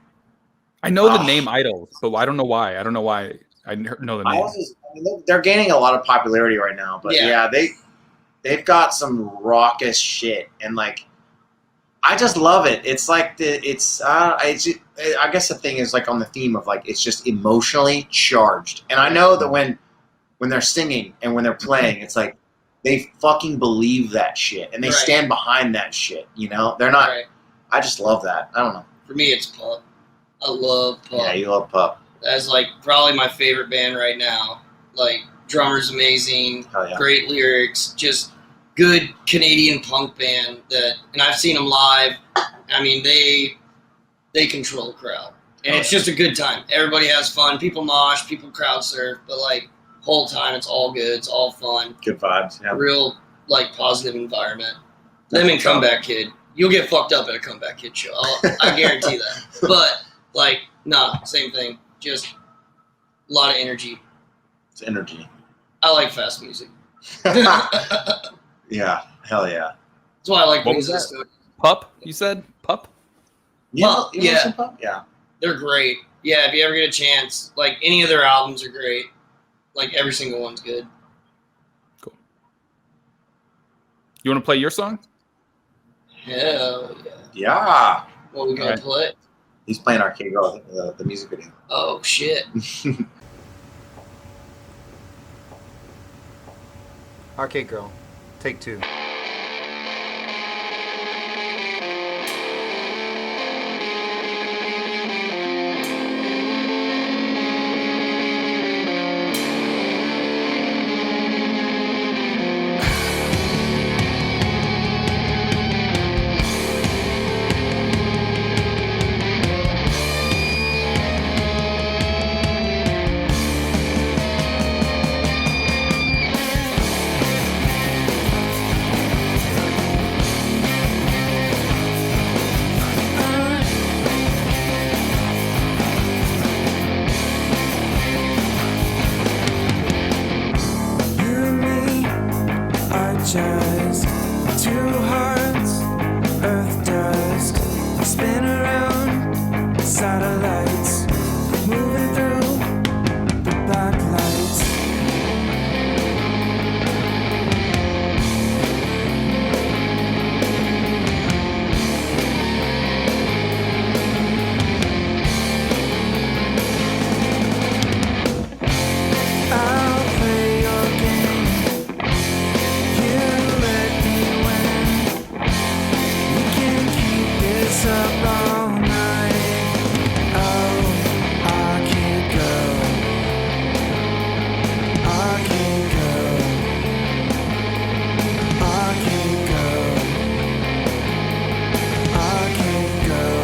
I know the name Idols, but I don't know why. I don't know why I know the name. They're gaining a lot of popularity right now. But yeah, they've got some raucous shit. And like, I just love it. It's like I guess the thing is like on the theme of like, it's just emotionally charged. And I know that when they're singing and when they're playing, it's like they fucking believe that shit and they stand behind that shit. You know, they're not. Right. I just love that. I don't know. For me, it's Pup. I love Pup. Yeah, you love Pup. That's like probably my favorite band right now. Like, drummer's amazing, great lyrics, just good Canadian punk band and I've seen them live. I mean, they control the crowd, and it's just a good time. Everybody has fun. People mosh, people crowd surf, but like whole time it's all good. It's all fun. Good vibes. Yeah. Real like positive environment. Them and Comeback Kid. You'll get fucked up at a Comeback Kid show. I guarantee that. But like, nah, same thing. Just a lot of energy. It's energy. I like fast music. Yeah, hell yeah. That's why I like what was that? Pup, you said? Pup? Yeah, yeah. Pup? Yeah. They're great. Yeah, if you ever get a chance, like any of their albums are great. Like every single one's good. Cool. You want to play your song? Hell yeah. Yeah. What we gonna play? He's playing Arcade Girl, the music video. Oh shit. Arcade Girl, take 2. Two hearts, earth dust, spin around satellites, moving through the black lights. I'll play your game. You let me win. We can keep this up all night. Oh, Arcade Girl. Arcade Girl. Arcade Girl. Arcade Girl.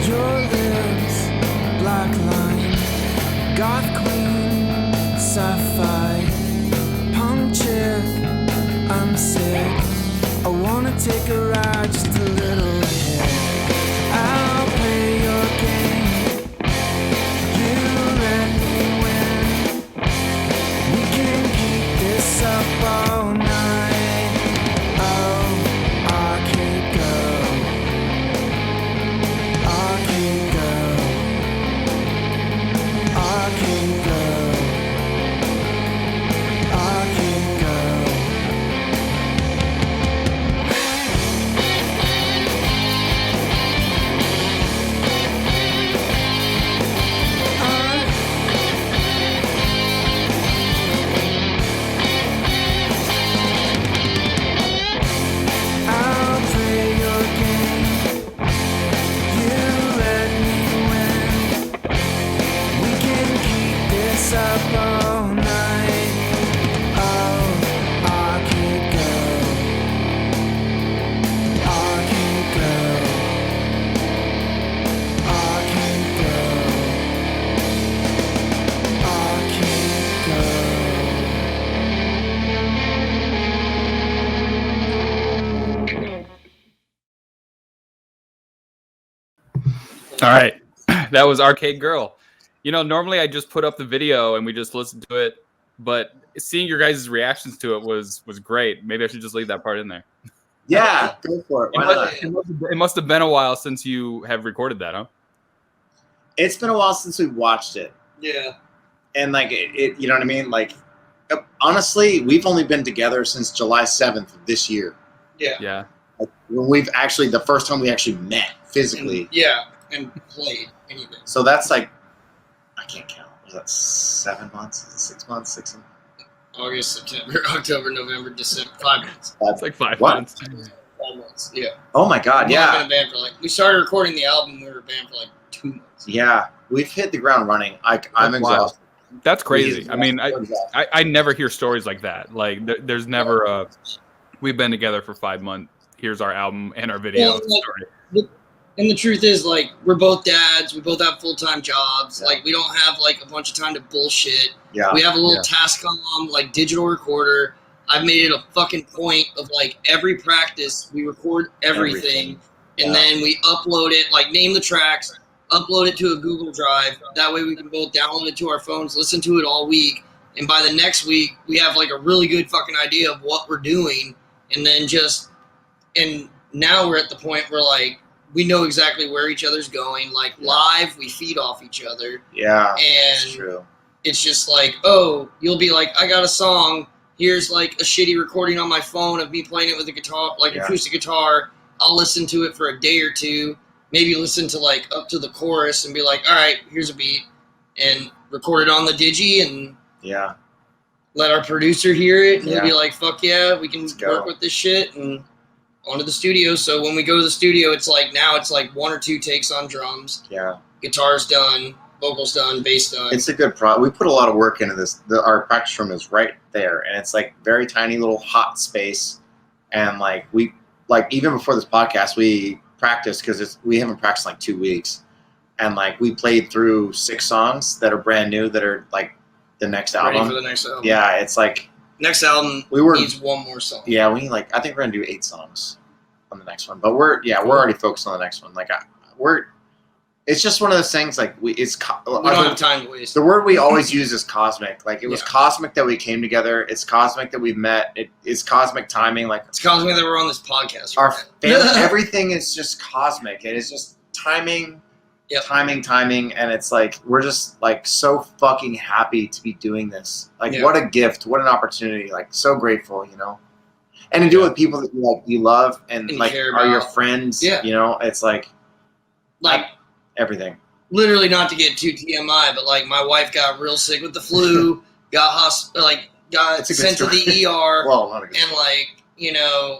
Your lips, black line, goth queen, sapphire, punk chick, I'm sick. I wanna take a ride, just a little hit. I'll play your game. You let me win. We can keep this up all night. Oh, Arcade Girl. Arcade Girl. Arcade Girl. Arcade Girl. All right. That was Arcade Girl. You know, normally I just put up the video and we just listen to it, but seeing your guys' reactions to it was great. Maybe I should just leave that part in there. Yeah, go for it. Why not? It must have been a while since you have recorded that, huh? It's been a while since we watched it. Yeah. And like it you know what I mean? Like honestly, we've only been together since July 7th of this year. Yeah. Yeah. Like, when we've actually the first time we actually met physically. And played anything. So that's like I can't count. Was that 7 months? 6 months? 6 months? August, September, October, November, December. 5 months. It's like 5 What? months. 5 months. Yeah. Oh my god, We've yeah. been a band for we started recording the album. We were a band for 2 months. Yeah. We've hit the ground running. I'm That's wild. exhausted. That's crazy. I mean, We're exhausted. I never hear stories like that. Like, there's never a we've been together for 5 months. Here's our album and our video Well, story. And the truth is, we're both dads. We both have full-time jobs. Yeah. We don't have, a bunch of time to bullshit. Yeah. We have a little Yeah. Tascam, digital recorder. I've made it a fucking point of, every practice, we record everything. And Yeah. then we upload it, name the tracks, upload it to a Google Drive. That way we can both download it to our phones, listen to it all week. And by the next week, we have, a really good fucking idea of what we're doing. And then and now we're at the point where, we know exactly where each other's going. Live, we feed off each other. Yeah. And That's true. it's just you'll be I got a song. Here's a shitty recording on my phone of me playing it with a guitar, acoustic guitar. I'll listen to it for a day or two. Maybe listen to up to the chorus and be all right, here's a beat, and record it on the digi and Yeah. let our producer hear it. And Yeah. he'll be fuck yeah, we can Let's go. work with this shit and onto the studio. So when we go to the studio, it's now it's 1 or 2 takes on drums. Yeah. Guitar's done, vocals done, bass done. It's a good we put a lot of work into this. Our practice room is right there, and it's very tiny little hot space. And we even before this podcast, we practiced because we haven't practiced in 2 weeks, and we played through 6 songs that are brand new that are the next ready album. for the next album. Yeah, it's Next album needs one more song. yeah, we I think we're gonna do 8 songs on the next one, but we're already focused on the next one. It's just one of those things. We don't have time to waste. The word we always use is cosmic. It was Yeah. cosmic that we came together. It's cosmic that we've met. It's cosmic timing. It's cosmic that we're on this podcast. Our Right now. family, everything is just cosmic. It is just timing, Yep. timing, and it's we're just so fucking happy to be doing this. Yeah. What a gift! What an opportunity! So grateful, and to do it with people that you love and care are your about. friends. Yeah. It's everything. Literally, not to get too TMI, but my wife got real sick with the flu, got got It's a good sent to story. the ER, Well, not a good and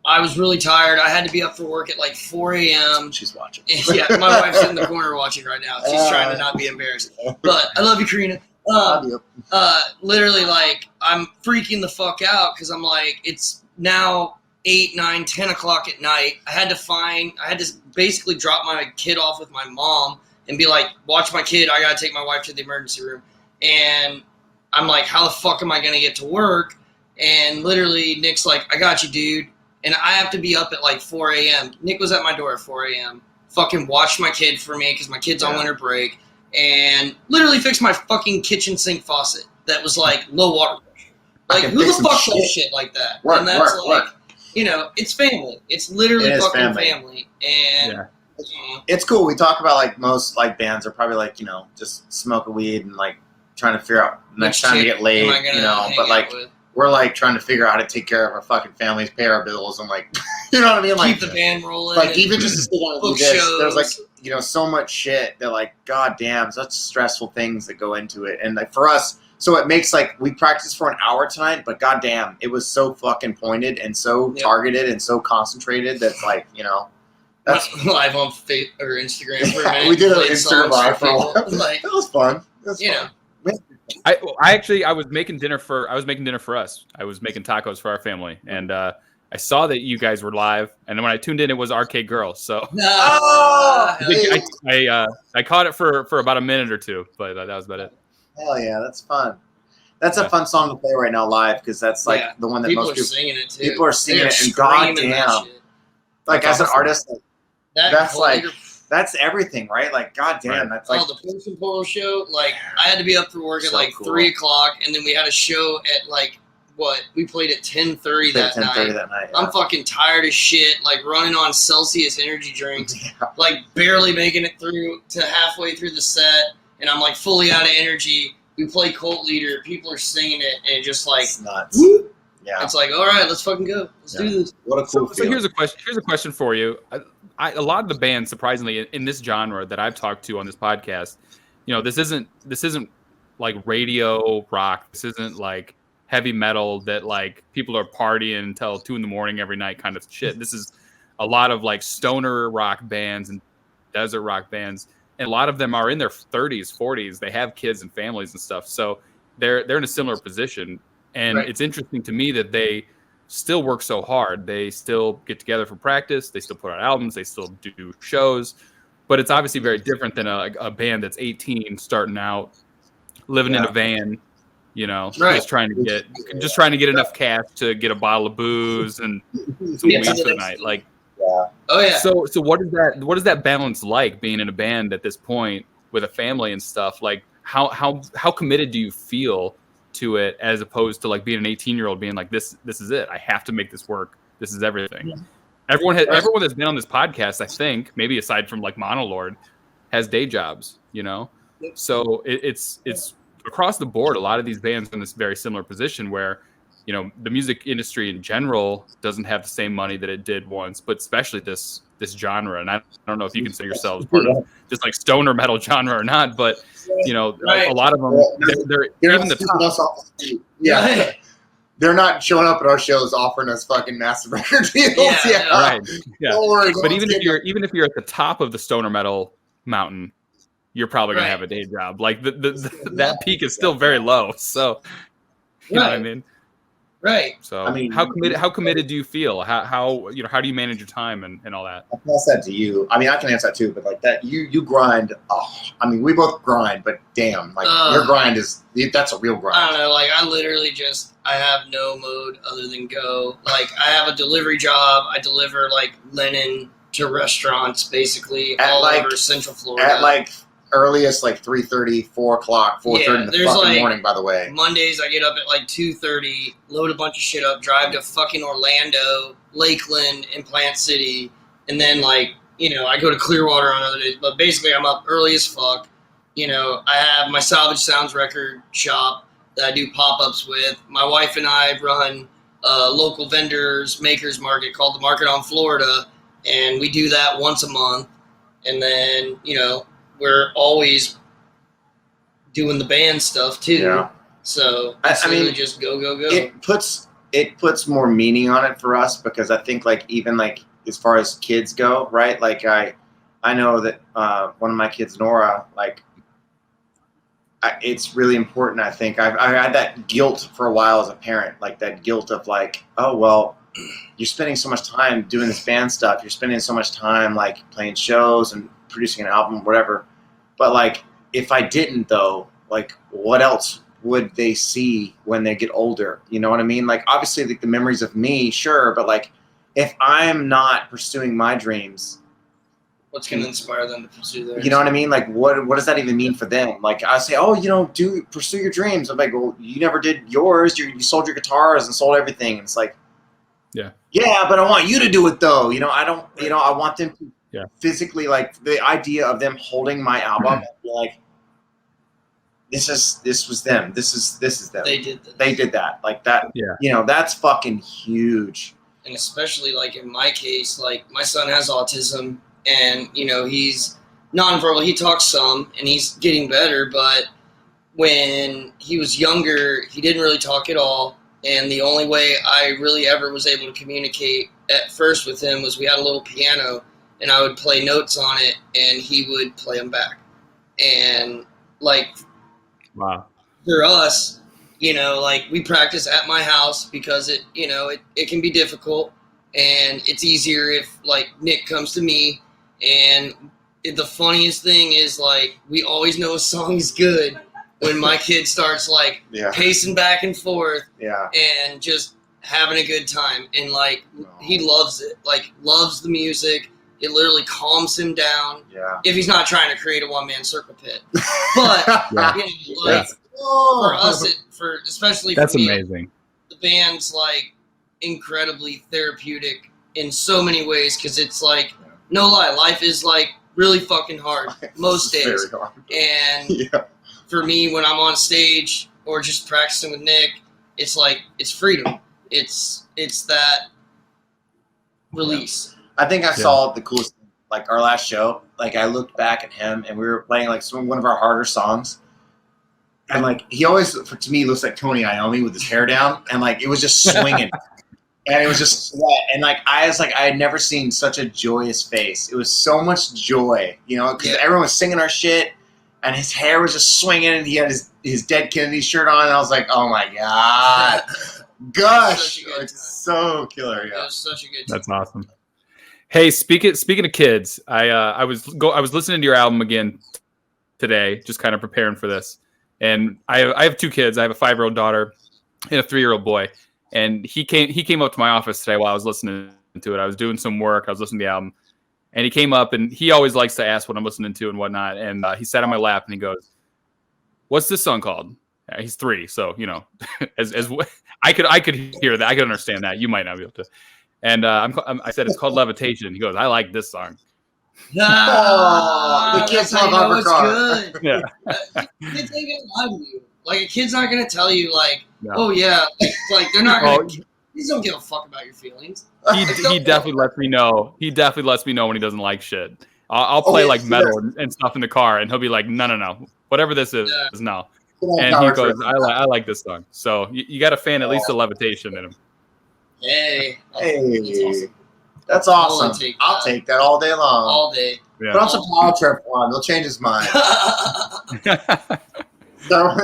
I was really tired. I had to be up for work at 4 a.m. She's watching. Yeah, my wife's in the corner watching right now. She's trying to not be embarrassed. But I love you, Karina. Literally, I'm freaking the fuck out because I'm it's now 8, 9, 10 o'clock at night. I had to basically drop my kid off with my mom and be watch my kid. I got to take my wife to the emergency room. And I'm how the fuck am I going to get to work? And literally, Nick's I got you, dude. And I have to be up at 4 a.m. Nick was at my door at 4 a.m. Fucking watched my kid for me because my kid's on winter break. And literally fixed my fucking kitchen sink faucet that was low water pressure. Who the fuck does shit like that? Work, and that's work. It's family. It's literally It is fucking family. And It's cool. We talk about most bands are probably just smoking weed and trying to figure out next time to get laid, but we're trying to figure out how to take care of our fucking families, pay our bills, and you know what I mean? keep the band rolling. Even just to sit down and do book this, shows. there's so much shit that god damn, such stressful things that go into it. And for us, so it makes we practiced for an hour tonight, but god damn, it was so fucking pointed and so targeted and so concentrated that's that's live on Facebook or Instagram for a minute. we did an played Instagram songs live for a while. people. That was fun. That was fun. I was making dinner for us. I was making tacos for our family, and I saw that you guys were live, and then when I tuned in, it was Arcade Girl. So I caught it for about a minute or two, but that was about it. Hell yeah, that's fun. That's a fun song to play right now live because that's the one that people most are people singing it too. people are singing They're it, and screaming that goddamn, shit. as an artist, That that's whole- that's everything, right? Like, goddamn, that's like the Person Portal show. Like, I had to be up for work at like cool. 3 o'clock, and then we had a show at like we played at 10:30 that night. Yeah. I'm fucking tired as shit. Like running on Celsius energy drinks, like barely making it through to halfway through the set, and I'm like fully out of energy. We play Cult Leader. People are singing it, and just like it's nuts. Whoop. Yeah, it's like, all right, let's fucking go. Let's do this. What a cool. So here's a question. Here's a question for you. A lot of the bands, surprisingly, in this genre that I've talked to on this podcast, this isn't like radio rock. This isn't like heavy metal that like people are partying until 2 a.m. every night kind of shit. This is a lot of like stoner rock bands and desert rock bands, and a lot of them are in their 30s, 40s. They have kids and families and stuff, so they're in a similar position. And It's interesting to me that they still work so hard. They still get together for practice. They still put out albums. They still do shows. But it's obviously very different than a band that's 18, starting out, living in a van, just trying to get enough cash to get a bottle of booze and some weed for the night. Like, oh yeah. So what is that balance like, being in a band at this point with a family and stuff? Like, how committed do you feel to it, as opposed to like being an 18-year-old being like, this is it, I have to make this work, this is everything. Everyone that's been on this podcast, I think, maybe aside from like Monolord, has day jobs, so it's across the board. A lot of these bands are in this very similar position where the music industry in general doesn't have the same money that it did once, but especially this genre. And I don't know if you consider yourselves part of just like stoner metal genre or not, but a lot of them, they're even the top. Yeah. They're not showing up at our shows offering us fucking massive record deals. Right. Yeah. Don't worry, but even if you're at the top of the stoner metal mountain, you're probably gonna have a day job. Like that peak is still very low. So you know what I mean? Right. So I mean, how committed do you feel? How do you manage your time and all that? I'll pass that to you. I mean, I can answer that too, but like that, you grind. I mean, we both grind, but damn, like your grind that's a real grind. I don't know. Like I literally I have no mode other than go. Like I have a delivery job. I deliver like linen to restaurants, basically all over Central Florida. At like earliest like 3:30, 4 o'clock, 4:30 in the fucking morning, by the way. Mondays I get up at like 2:30, load a bunch of shit up, drive to fucking Orlando, Lakeland, and Plant City, and then like, I go to Clearwater on other days, but basically I'm up early as fuck. I have my Salvage Sounds record shop that I do pop-ups with. My wife and I run a local vendors makers market called the Market on Florida, and we do that once a month. And then, we're always doing the band stuff too. Yeah. So I mean, just go. It puts more meaning on it for us, because I think like even like as far as kids go, right? Like I know that one of my kids, Nora, like it's really important. I think I had that guilt for a while as a parent, like that guilt of like, oh well, you're spending so much time doing this band stuff. You're spending so much time like playing shows and producing an album, whatever. But like, if I didn't though, like what else would they see when they get older? You know what I mean? Like obviously like the memories of me, sure. But like, if I'm not pursuing my dreams, what's going to inspire them to pursue theirs? You know what I mean? Like what does that even mean for them? Like I say, oh, pursue your dreams. I'm like, well, you never did yours. You sold your guitars and sold everything. And it's like, yeah, but I want you to do it though. I don't, I want them to physically, like the idea of them holding my album and be like, this was them. This is them. They did this. They did that. Like that. Yeah. That's fucking huge. And especially like in my case, like my son has autism, and he's nonverbal. He talks some, and he's getting better. But when he was younger, he didn't really talk at all. And the only way I really ever was able to communicate at first with him was we had a little piano, and I would play notes on it, and he would play them back. And like, wow, for us, like we practice at my house because it can be difficult, and it's easier if like Nick comes to me. And the funniest thing is like we always know a song is good when my kid starts like pacing back and forth and just having a good time. And like he loves it, like loves the music, It literally calms him down. Yeah. If he's not trying to create a one-man circle pit. But Yeah. you know, like for us, especially That's for me, amazing. the band's like incredibly therapeutic in so many ways because it's like, no lie, life is like really fucking hard most days. Very hard. And Yeah. for me, when I'm on stage or just practicing with Nick, it's like it's freedom. It's that release. I think I saw the coolest thing, like our last show. Like I looked back at him and we were playing like one of our harder songs. And like he always, to me, looks like Tony Iommi with his hair down, and like it was just swinging, and it was just sweat. And like I had never seen such a joyous face. It was so much joy, you know, because everyone was singing our shit, and his hair was just swinging, and he had his Dead Kennedy shirt on, and I was like, oh my god, gosh, it's so killer. Yeah, It was such a good time. That's awesome. Hey, speaking of kids, I was listening to your album again today, just kind of preparing for this. And I have 2 kids. I have a 5-year-old daughter and a 3-year-old boy. And he came up to my office today while I was listening to it. I was doing some work. I was listening to the album. And he came up, and he always likes to ask what I'm listening to and whatnot. And he sat on my lap, and he goes, "What's this song called?" He's 3, so, you know, as I could hear that. I could understand that. You might not be able to. And I said, it's called Levitation. He goes, "I like this song." the kids love Hovercar. Good. Yeah. Kids ain't gonna lie to you. Like a kid's not gonna tell you like, No. oh yeah, like they're not gonna. Kids don't give a fuck about your feelings. He definitely lets me know. He definitely lets me know when he doesn't like shit. I'll play like metal and stuff in the car, and he'll be like, "No, whatever this is, no." And he goes, "I like this song." So you got a fan at least of Levitation in him. Hey, that's awesome. I'll take that all day long. All day. Yeah. Put on some Power Trip on. They'll change his mind.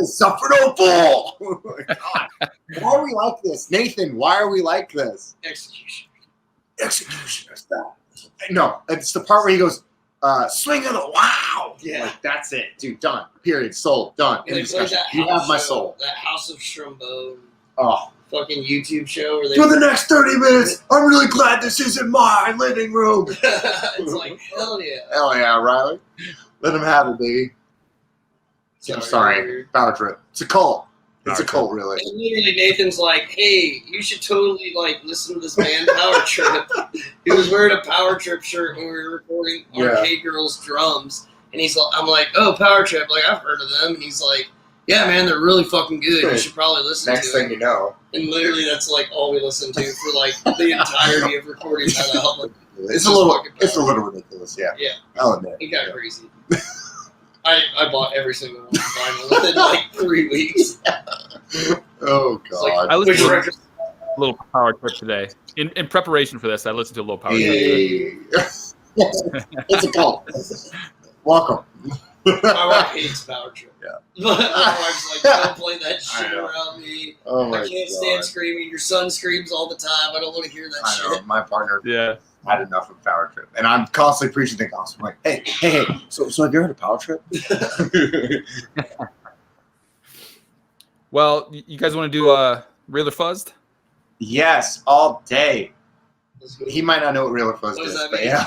Suffer no fall. Why are we like this, Nathan? Why are we like this? Execution. No, it's the part where he goes, "Swing of the wow." Yeah, like, that's it, dude. Done. Period. Sold. Done. They played that You have my show, soul. That House of Strombone. Oh. Fucking YouTube show where they For the next 30 minutes, I'm really glad this isn't my living room. It's like hell yeah. Hell yeah, Riley. Let him have it, baby. I'm sorry. Power Trip. It's a cult. It's a cult, really. And literally, Nathan's like, "Hey, you should totally like listen to this band Power Trip." He was wearing a Power Trip shirt when we were recording Arcade Girls drums, and I'm like, "Oh, Power Trip, like I've heard of them," and he's like, "Yeah, man, they're really fucking good. You should probably listen Next to thing it." you know. And literally, that's like all we listened to for like the entirety of recording that album. It's a little ridiculous, yeah. Yeah. I'll admit. It got crazy. I bought every single one of vinyl within like 3 weeks. Oh god! Like, I listened to a little Power Trip today. In preparation for this, I listened to a little Power Trip. It's a cult. Welcome. My wife hates Power Trip. Yeah. My wife's like, "Don't play that shit around me. Oh my I can't stand screaming. Your son screams all the time. I don't want to hear that I know. shit." My partner Yeah. had enough of Power Trip, and I'm constantly preaching the gospel. I'm like, hey. So have you heard of Power Trip? Well, you guys want to do Real or Fuzzed? Yes, all day. He might not know what Real or Fuzzed What does is, that but mean? yeah.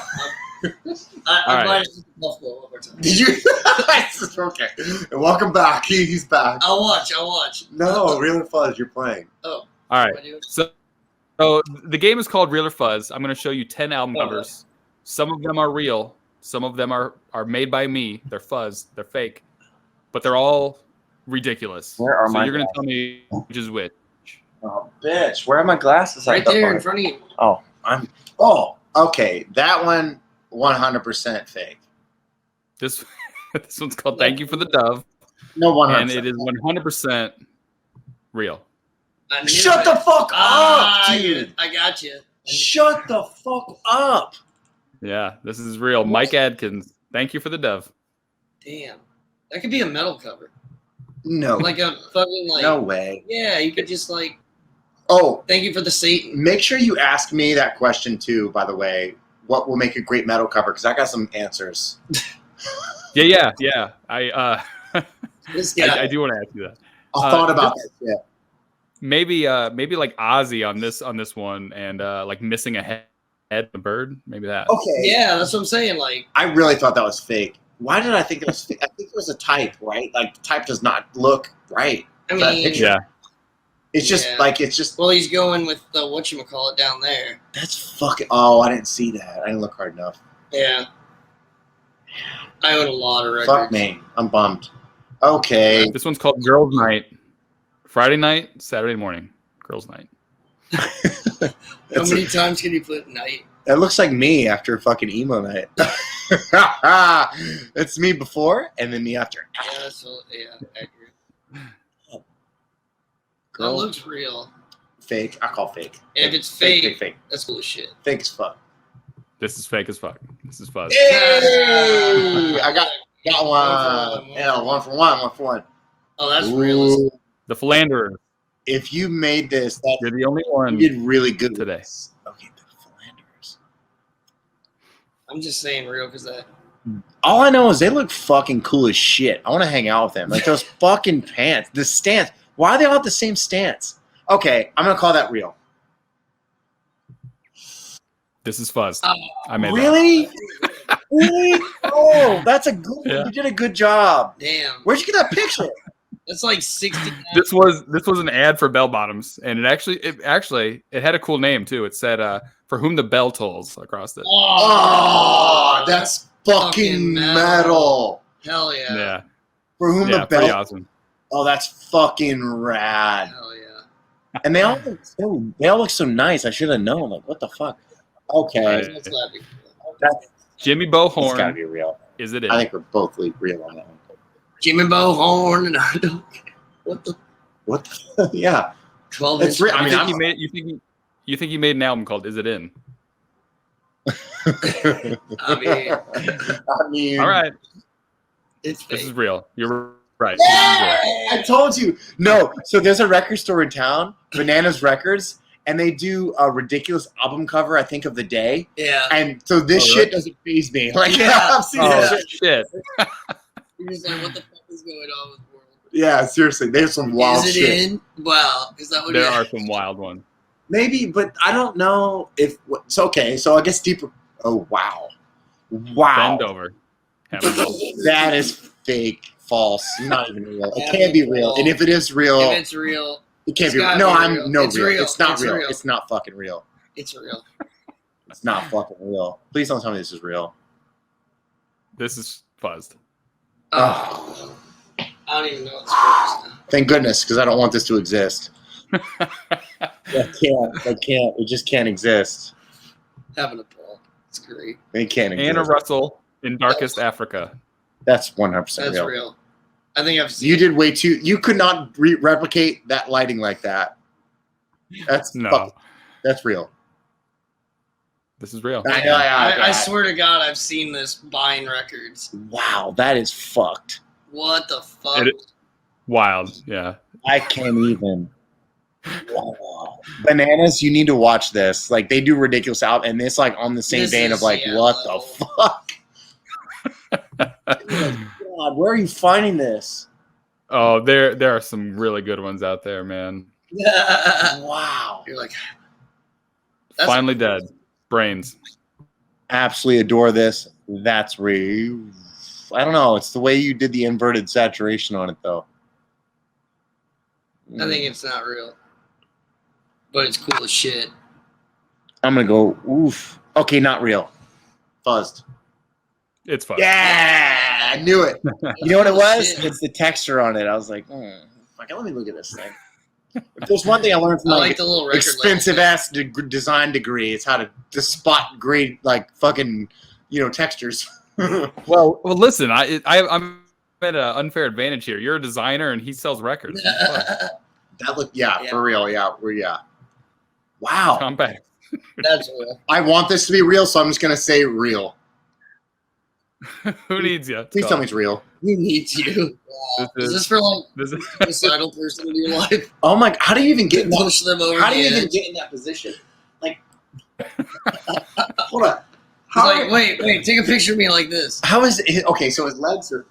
I right. might have to Buffalo one more time. Did you? Okay. And welcome back. He's back. I'll watch. No, Real or Fuzz, you're playing. Oh. All right. So the game is called Real or Fuzz. I'm going to show you 10 album covers. Some of them are real. Some of them are made by me. They're fuzz. They're fake. But they're all ridiculous. Where are so my you're going to tell me which is which. Oh, bitch. Where are my glasses? Right there in front of you. Oh, okay. That one, 100% fake. This one's called Thank You for the Dove. No, 100%. And it is 100% real. Shut the fuck up, dude. I got you. Shut the fuck up. Yeah, this is real. Mike Adkins, Thank You for the Dove. Damn. That could be a metal cover. No. Like a fucking like. No way. Yeah, you could just like. Oh. Thank you for the Satan. Make sure you ask me that question too, by the way. What will make a great metal cover? Because I got some answers. Yeah. This guy. I do want to ask you that. I thought about that. Yeah. Maybe like Ozzy on this one, and like Missing a Head Ed the Bird, maybe that. Okay. Yeah, that's what I'm saying. Like, I really thought that was fake. Why did I think it was fake? I think it was a type, right? Like, the type does not look right. I That mean, picture. Yeah. It's just, Yeah. like, it's just... well, he's going with the whatchamacallit down there. That's fucking... Oh, I didn't see that. I didn't look hard enough. Yeah. I own a lot of records. Fuck me. I'm bummed. Okay. This one's called Girls Night. Friday night, Saturday morning. Girls Night. How many times can you put night? That looks like me after fucking emo night. It's me before and then me after. Yeah, that's accurate. Girl. That looks real. Fake. I call fake. If it's fake, Fake. that's cool as shit. Fake as fuck. This is fake as fuck. This is Fuzzed. Hey! I got one. One for one. Yeah, 1 for 1. 1 for 1. Oh, that's real. Ooh. The Philanderer. If you made this, You're the only one. you did really good with today. this. Okay, the Philanderers. I'm just saying real because that. All I know is they look fucking cool as shit. I want to hang out with them. Like those fucking pants. The stance. Why do they all have the same stance? Okay, I'm gonna call that real. This is Fuzzed. Oh, I made Really? Really? Oh, that's a good. Yeah. You did a good job. damn. Where'd you get that picture? That's like 60. that. This was an ad for bell bottoms, and it had a cool name too. It said "For whom the bell tolls" across it. Oh, that's fucking Fucking metal. Hell yeah. Yeah, For whom yeah, the pretty bell. awesome. Oh, that's fucking rad. Hell yeah. And they all look so nice. I should have known. Like, what the fuck? Okay, Right. That's gotta be that's Jimmy gotta Bohorn. be real. Is it in? I think we're both real on that one. Jimmy Bohorn and I don't. What the? What? The, yeah, 12 It's real. I mean, You think he made an album called "Is It In"? I mean, All right, it's this is fake. real. You're right. yeah, I told you. No, so there's a record store in town, Bananas Records, and they do a ridiculous album cover. I think of the day, Yeah. and so this Oh, shit really? doesn't faze me. Like, Yeah. I've seen Oh this shit. shit! You're just like, what the fuck is going on with the world? Yeah, seriously, there's some wild Is it shit. in? Wow. Is that what There it are is? some wild ones. Maybe, but I don't know if it's okay. So I guess deeper. Oh wow, wow, Bend over. Have a go. that is fake, false, not even real. It can't be real. And if it is real, If it's real, it can't it's be real. gotta No, be I'm real. no It's real. real. It's not It's real. real. It's not fucking real. it's real. It's not fucking real. Please don't tell me this is real. This is Fuzzed. Oh, I don't even know what's first now. thank goodness, because I don't want this to exist. I can't. It just can't exist. Having a ball. It's great. It can't exist. Anna Russell in Darkest Africa. That's 100% That's real. real. I think I've seen You did way too. You could not replicate that lighting like that. That's No, That's real. this is real. I swear to God, I've seen this buying records. Wow, that is fucked. What the fuck? It- Wild. Yeah. I can't even. Wow. Bananas, you need to watch this. Like they do ridiculous out, and it's like on the same This vein is, of like, yeah, what level. the fuck? God, where are you finding this? Oh, there are some really good ones out there, man. Wow, You're like, that's Finally dead. Brains. absolutely adore this. That's real. I don't know. It's the way you did the inverted saturation on it, though. I think it's not real, but it's cool as shit. I'm gonna go. Oof. Okay, not real. Fuzzed. It's fun. Yeah, I knew it. You know what it was? It's the texture on it. I was like, okay, let me look at this thing. If there's one thing I learned from I my like the little record expensive ass design degree, it's how to spot grade like fucking textures. Well, listen, I'm at an unfair advantage here. You're a designer, and he sells records. label. That look, Yeah. for real, Wow, Come back. That's real. I want this to be real, so I'm just gonna say real. Who needs you? Please tell me it's real. Who needs you? Wow. This Is is- this for like This is, a suicidal person in your life? Oh my! How do you even get in that? Push them over How do the you even edge? get in that position? Like, hold on. He's How, like, wait, take a picture of me like this. how is it? Okay, so his legs are.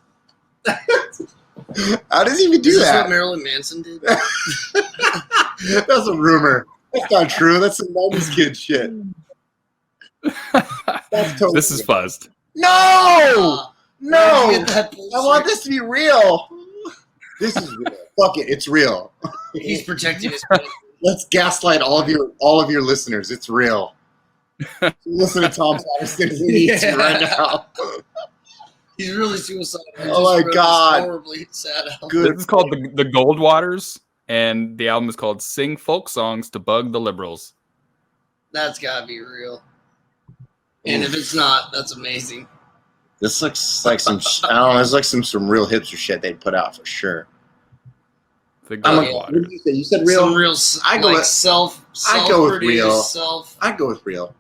How does he even do Is this what that? Marilyn Manson did? That's a rumor. That's not true. That's some 90s kid shit. That's totally This is Fuzzed. No! No! Where'd you get that I want bullshit? this to be real. This is real. Fuck it, it's real. He's protecting his. Let's gaslight all of your listeners. It's real. Listen to Tom Patterson. We need to right now. He's really suicidal. He Oh just my wrote God. this horribly sad album. Good. This is called the Gold Waters, and the album is called "Sing Folk Songs to Bug the Liberals." That's gotta be real. And if it's not, that's amazing. This looks like some. I don't know. It's like some real hipster shit they'd put out for sure. The I'm Gold a, Waters. what did you say? You said real. Some real, I go like with- self-produced, I go with real. self. I'd go with real.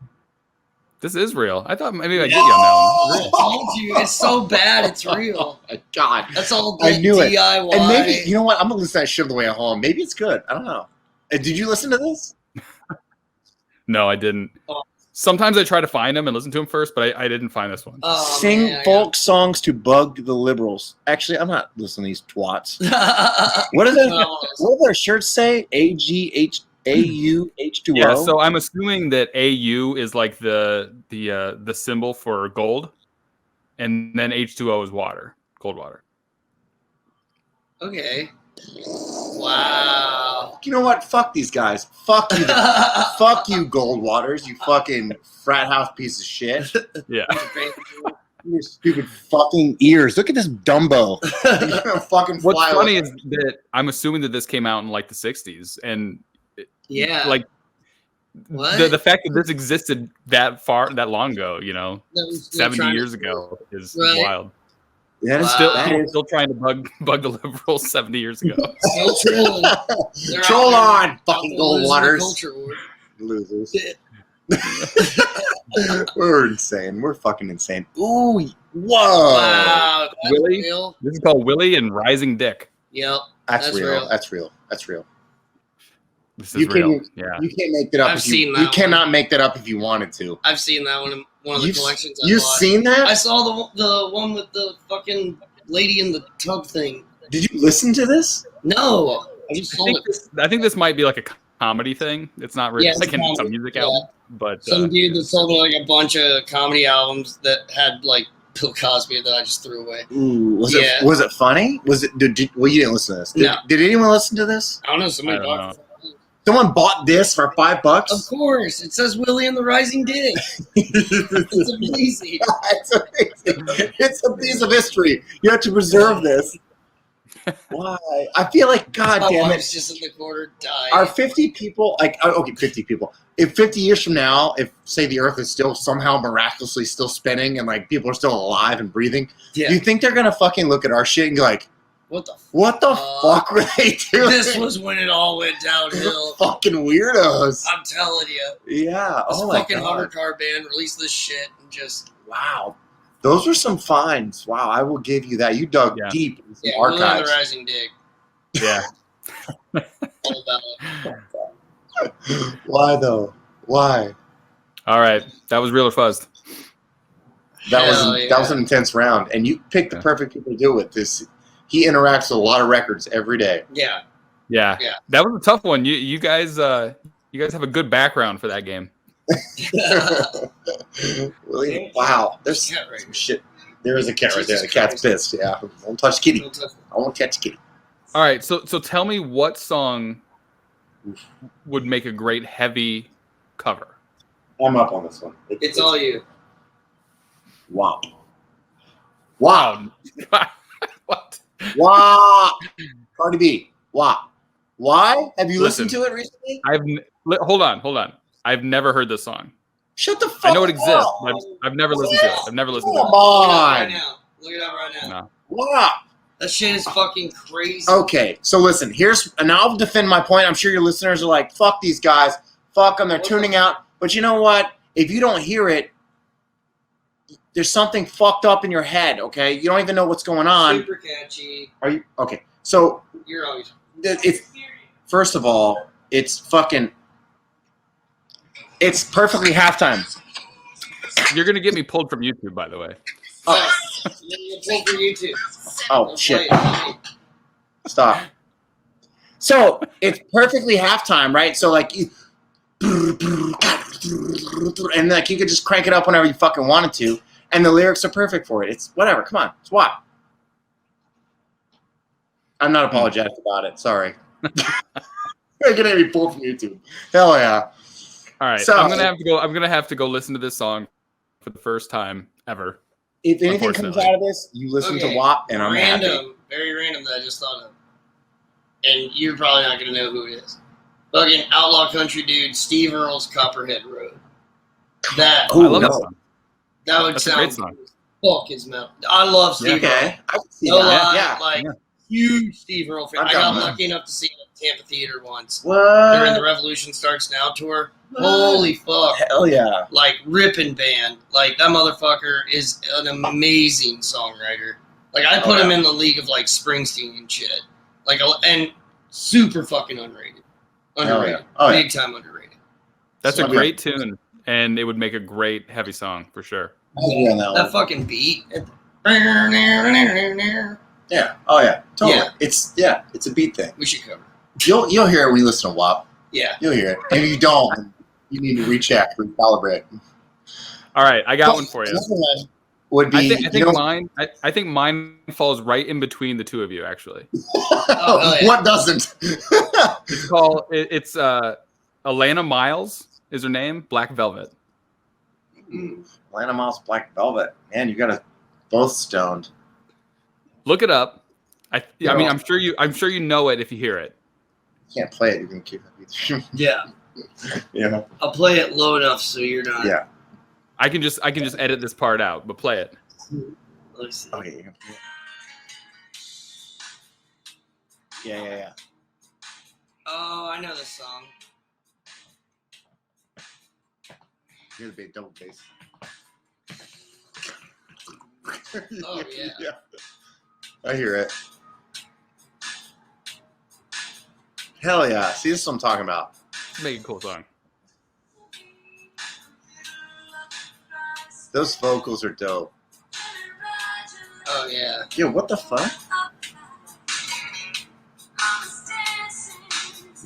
This is real. I thought maybe I'd get you on that one. I told you, it's so bad, it's real. Oh my God. That's all I knew it. DIY. And maybe, you know what? I'm going to listen to that shit on the way home. Maybe it's good. I don't know. Did you listen to this? No, I didn't. Oh. Sometimes I try to find them and listen to them first, but I didn't find this one. Oh, Sing man, I folk songs to bug the liberals. Actually, I'm not listening to these twats. got- What do their, Well, what do their shirts say? AGH2O? Yeah, so I'm assuming that AU is like the symbol for gold, and then H2O is water, cold water. okay. Wow. You know what? Fuck these guys. Fuck you. Fuck you, Gold Waters. You fucking frat house piece of shit. Yeah. Your stupid fucking ears. Look at this Dumbo. He's gonna fucking What's fly funny away. is that I'm assuming that this came out in like the 60s, and Yeah. like What? the fact that this existed that long ago, you know, That was still 70 trying to- years ago is Right. wild. That is Wow. Still trying to bug the liberals 70 years ago. Still trolling. They're Troll out there on, fucking out Gold losing the Waters. culture war. Losers. We're insane. We're fucking insane. Ooh, whoa. Wow. That's Willie? real. This is called Willie and Rising Dick. Yep. That's, That's real. real. That's real. That's real. This You is real. can- Yeah. You can't make that up. I've if seen you, that you one. cannot make that up if you wanted to. I've seen that one in one of the collections I You've bought. seen that? I saw the one with the fucking lady in the tub thing. Did you listen to this? No. I just I sold think, it. I think this might be like a comedy thing. It's not really Yeah, it's like a a comedy, music yeah. album, but Some dude that sold me like a bunch of comedy albums that had like Bill Cosby that I just threw away. Ooh, Yeah. was it funny? Was it? Well, you didn't listen to this. Did, No. did anyone listen to this? I don't know. Somebody I don't bought it. Someone bought this for $5. Of course. It says Willie and the Rising Dick. It's amazing. It's amazing. It's a piece of history. You have to preserve this. Why? I feel like, God My damn it. wife's just in the corner dying. Are 50 people, like, okay, 50 people. If 50 years from now, if, say, the Earth is still somehow miraculously still spinning and, like, people are still alive and breathing, Yeah. do you think they're going to fucking look at our shit and be like, What the what the fuck were they doing? This was when it all went downhill. Fucking weirdos. I'm telling you. Yeah. This Oh, my fucking God. Hovercar band released this shit and just Wow. Those were some finds. Wow, I will give you that. You dug Yeah. deep in some yeah, Willie and the archives. Rising Dick. yeah. All about it. Why, though? Why? All right, that was real or fuzzed. That Hell was yeah. that was an intense round, and you picked the perfect people to do it with this. He interacts with a lot of records every day. Yeah. Yeah, Yeah. that was a tough one. You guys have a good background for that game. William, wow, there's Cat right some shit. There is a cat right there. The Jesus cat's pissed. Yeah, don't touch kitty. Don't touch I won't catch kitty. All right, so tell me what song would make a great heavy cover. I'm up on this one. It's all you. Wow. Wow. What? Wow. Cardi B. Wow. Why? Have you listened Listen. to it recently? Hold on. I've never heard this song. Shut the fuck I know it exists, up. but I've never listened to it. I've never listened to Come it. Look it up right on. now. Look it up right now. No. Wow. That shit is fucking crazy. Okay, so listen, and I'll defend my point. I'm sure your listeners are like, fuck these guys. Fuck them. They're tuning out. But you know what? If you don't hear it, there's something fucked up in your head, okay? You don't even know what's going on. Super catchy. Are you okay? So You're always. it's first of all, it's perfectly halftime. You're gonna get me pulled from YouTube, by the way. Oh, You'll play for YouTube. oh Don't shit. play it. Stop. So it's perfectly halftime, right? So like, and like you could just crank it up whenever you fucking wanted to, and the lyrics are perfect for it. It's whatever. Come on, it's WAP. I'm not apologetic about it. Sorry. They're gonna be pulled from YouTube. Hell yeah. All right, So, I'm gonna have to go listen to this song for the first time ever. If anything comes out of this, you listen to WAP, and I'm happy. Very random that I just thought of, and you're probably not gonna know who it is. Fucking outlaw country dude, Steve Earle's Copperhead Road. That I love that song. That would That's sound a great song. fuck his mouth. I love Steve Earle. Okay, I can see No that. lie, huge Steve Earle fan. I'm I got down, lucky enough to see him at Tampa Theater once What? during the Revolution Starts Now tour. Holy fuck! Hell yeah. Like ripping band. Like that motherfucker is an amazing songwriter. Like I put him in the league of like Springsteen and shit. Like and super fucking underrated. Underrated. Big time underrated. That's a great tune, and it would make a great heavy song for sure. That fucking beat. Yeah. Oh yeah. Totally. Yeah. It's a beat thing. We should cover. You'll hear it when you listen to WAP. Yeah. You'll hear it. And if you don't, you need to recheck, recalibrate. All right, I got one for you. Would be I think mine falls right in between the two of you actually. What doesn't? It's Alana Miles is her name, Black Velvet. Alana Miles, Black Velvet. Man, you got us both stoned. Look it up. I mean, I'm sure you know it if you hear it. You can't play it. You're gonna keep it. Yeah. Yeah. I'll play it low enough so you're not. Yeah. I can just edit this part out, but play it. Let's see. Okay. Yeah. Oh, I know this song. Here's the big double bass. Oh yeah. I hear it. Hell yeah. See, this is what I'm talking about. Make a cool song. Those vocals are dope. Oh yeah. Yo, what the fuck?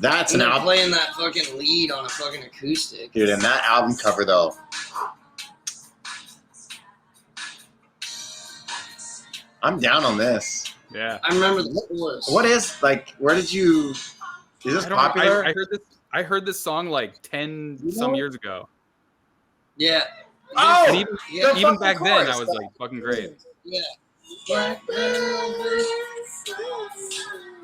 That's an album. Playing that fucking lead on a fucking acoustic. Dude, and that album cover though. I'm down on this. Yeah. I remember the chorus. What is like? Where did you? Is this popular? I heard this song like 10 some years ago. Yeah. Oh, and even back then, I was like fucking great. Yeah.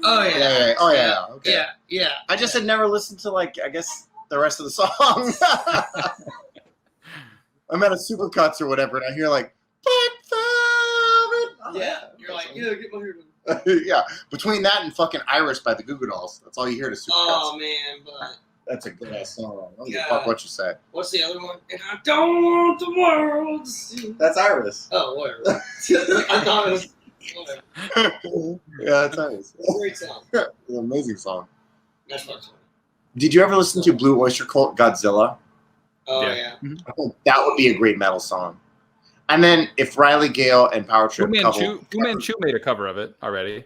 Oh yeah. Oh yeah. Okay. Yeah. I just had never listened to like I guess the rest of the song. I'm at a Supercuts or whatever, and I hear like. Yeah. You're like, yeah, get my hair done. Yeah. Between that and fucking Iris by the Goo Goo Dolls, that's all you hear to Supercuts. Oh man, but. That's a good ass song. I don't give a fuck what you say. What's the other one? And I don't want the world to see. That's Iris. Oh, whatever. I thought it was whatever. Yeah, that's Iris. Great song. It's an amazing song. That's what. Did you ever listen to Blue Oyster Cult Godzilla? Oh yeah. I think that would be a great metal song. And then if Riley Gale and Power Trip Fu Manchu made a cover of it already.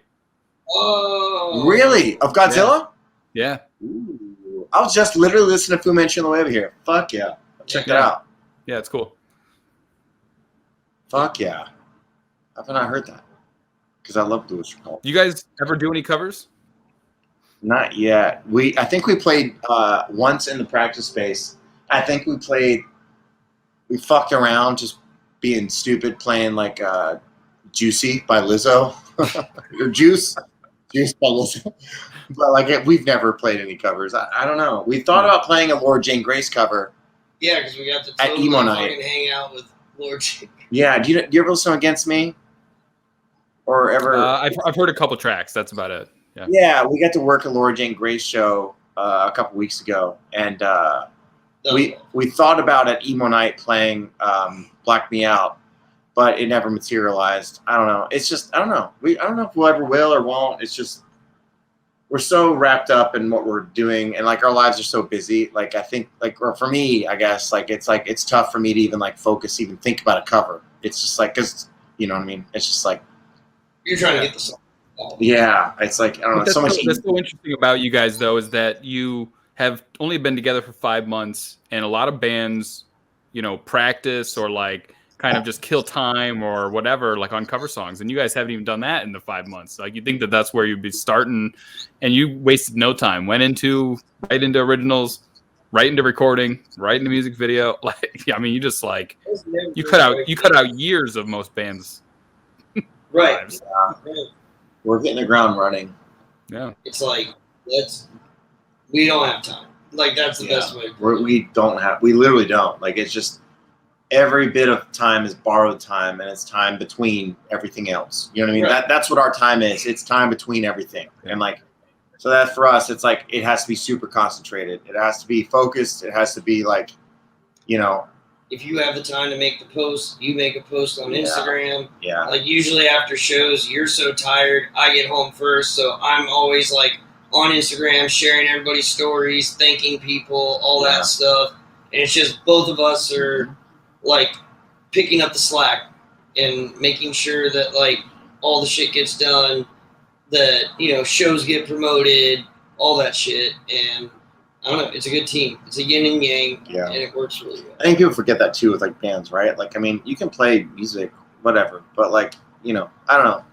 Oh. Really? Of Godzilla? Yeah. Ooh. I was just literally listening to Fu Manchu on the way over here. Fuck yeah. Check that out. Yeah, it's cool. Fuck yeah. I've not heard that. Because I love Blue Oyster Cult. You guys ever do any covers? Not yet. I think we played once in the practice space. I think we fucked around just being stupid playing like Juicy by Lizzo. Or Juice by Lizzo. But like we've never played any covers. I don't know. We thought about playing a Lord Jane Grace cover. Yeah, because we got to at totally emo night. fucking hang out with Lord Jane. Yeah. Do you ever listen to Against Me? Or ever? I've heard a couple tracks. That's about it. Yeah. Yeah, we got to work a Laura Jane Grace show a couple weeks ago, and we thought about at emo night playing Black Me Out, but it never materialized. I don't know. It's just I don't know. I don't know if we'll ever will or won't. It's just we're so wrapped up in what we're doing, and like our lives are so busy. Like I think, or for me, I guess, it's tough for me to even like focus, even think about a cover. It's just like because you know what I mean. It's just like you're trying to get the song. Yeah, it's like I don't know. That's so much. That's so interesting about you guys, though, is that you have only been together for 5 months, and a lot of bands practice or like kind of just kill time or whatever, like on cover songs. And you guys haven't even done that in the 5 months. Like you think that that's where you'd be starting, and you wasted no time. Went right into originals, right into recording, right into music video. Like, I mean, you just like you cut out years of most bands. Right. Lives. We're getting the ground running. Yeah. It's like we don't have time. Like that's the best way. We literally don't. Like it's just every bit of time is borrowed time, and it's time between everything else. You know what I mean? Right. That's what our time is. It's time between everything. Yeah. And like, so that for us, it's like, it has to be super concentrated. It has to be focused. It has to be like, if you have the time to make the post, you make a post on Instagram. Yeah. Like usually after shows, you're so tired. I get home first, so I'm always like on Instagram, sharing everybody's stories, thanking people, all that stuff. And it's just both of us are like picking up the slack and making sure that like all the shit gets done, that shows get promoted, all that shit. And I don't know, it's a good team. It's a yin and yang, and it works really well. I think people forget that too with like bands, right? Like, I mean, you can play music, whatever, but like, I don't know.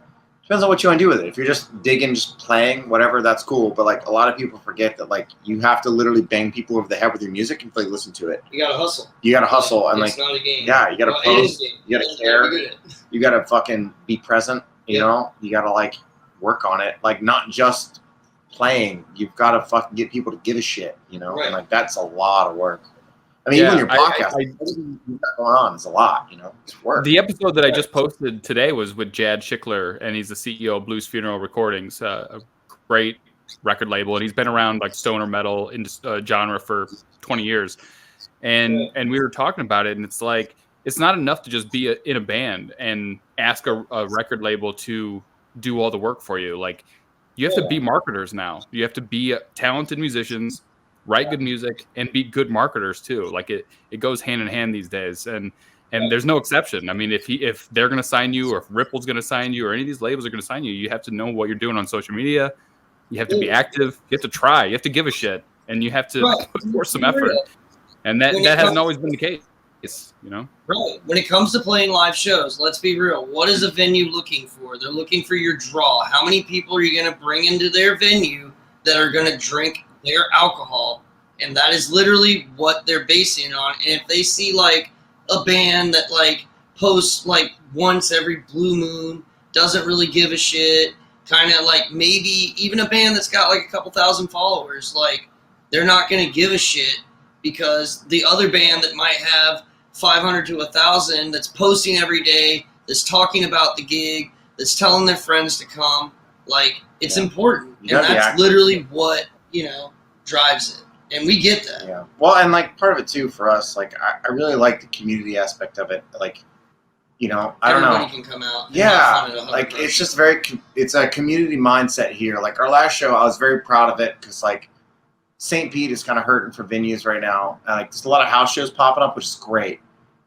Depends on what you want to do with it. If you're just digging, just playing, whatever, that's cool. But like a lot of people forget that like you have to literally bang people over the head with your music and listen to it. You gotta hustle. And it's not a game. Yeah, you gotta post. You gotta care. Be You gotta fucking be present. You know, you gotta like work on it. Like not just playing. You've got to fucking get people to give a shit. Right. And like that's a lot of work. I mean, even your podcast, everything you've got going on is a lot. It's work. The episode that I just posted today was with Jad Schickler, and he's the CEO of Blues Funeral Recordings, a great record label, and he's been around like stoner metal genre for 20 years. And we were talking about it, and it's like it's not enough to just be in a band and ask a record label to do all the work for you. Like you have to be marketers now. You have to be talented musicians, write good music, and be good marketers too. Like it goes hand in hand these days, and there's no exception. I mean, if they're going to sign you, or if Ripple's going to sign you, or any of these labels are going to sign you, you have to know what you're doing on social media. You have to be active. You have to try. You have to give a shit, and you have to put forth some effort. And that hasn't always been the case. Right. When it comes to playing live shows, let's be real. What is a venue looking for? They're looking for your draw. How many people are you going to bring into their venue that are going to drink their alcohol? And that is literally what they're basing it on. And if they see like a band that like posts like once every blue moon, doesn't really give a shit, kind of like maybe even a band that's got like a couple thousand followers, like they're not going to give a shit, because the other band that might have 500 to 1,000 that's posting every day, that's talking about the gig, that's telling their friends to come, like it's important. And that's literally what, drives it. And we get that. Yeah. Well, and like part of it too for us, like I really like the community aspect of it. Like, I don't know. Everybody can come out. Yeah. Like it's just it's a community mindset here. Like our last show, I was very proud of it because like St. Pete is kind of hurting for venues right now. And like there's a lot of house shows popping up, which is great.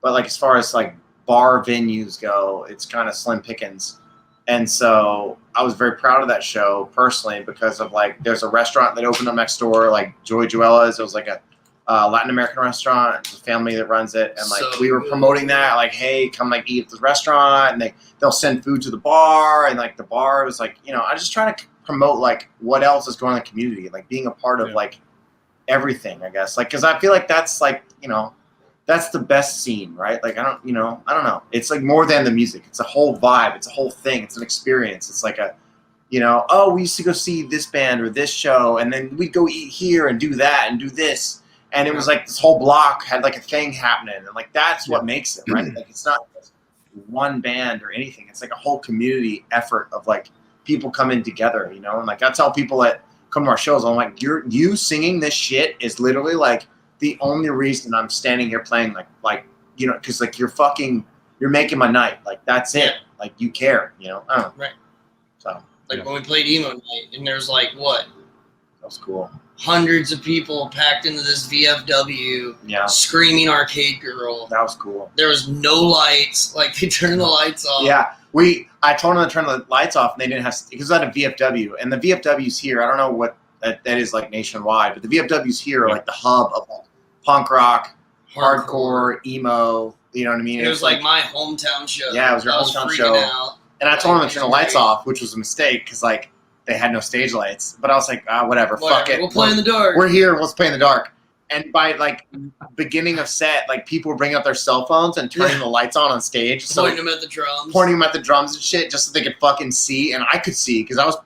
But like as far as like bar venues go, it's kind of slim pickings. And so I was very proud of that show personally because of like there's a restaurant that opened up next door, like Joy Joella's. It was like a Latin American restaurant. It's a family that runs it, and like we were promoting that, like, hey, come like eat at the restaurant, and they'll send food to the bar, and like the bar was like, I just try to promote like what else is going on in the community, like being a part of like everything, I guess, like because I feel like that's like that's the best scene, right? Like I don't know. It's like more than the music. It's a whole vibe. It's a whole thing. It's an experience. It's like a, oh, we used to go see this band or this show, and then we'd go eat here and do that and do this, and it was like this whole block had like a thing happening, and like that's what makes it, right? Like it's not just one band or anything. It's like a whole community effort of like people coming together, and like that's how people that come to our shows. I'm like, you singing this shit is literally like the only reason I'm standing here playing, like because like you're making my night. Like that's it. Like you care, I don't know. Right. So like when we played emo night, and there's like what? That was cool. Hundreds of people packed into this VFW. Yeah. Screaming Arcade Girl. That was cool. There was no lights. Like they turned the lights off. Yeah. I told them to turn the lights off, and they didn't have because it was at a VFW, and the VFWs here. I don't know what that is like nationwide, but the VFWs here are like the hub of like punk rock, hardcore, emo. You know what I mean? It was like my hometown show. Yeah, it was your hometown show. Out. And I told them to turn the lights off, which was a mistake because like they had no stage lights. But I was like, whatever, fuck it. We'll play in the dark. We're here. Let's play in the dark. And by like beginning of set, like people were bringing up their cell phones and turning the lights on stage, pointing them at the drums, and shit, just so they could fucking see. And I could see because I was.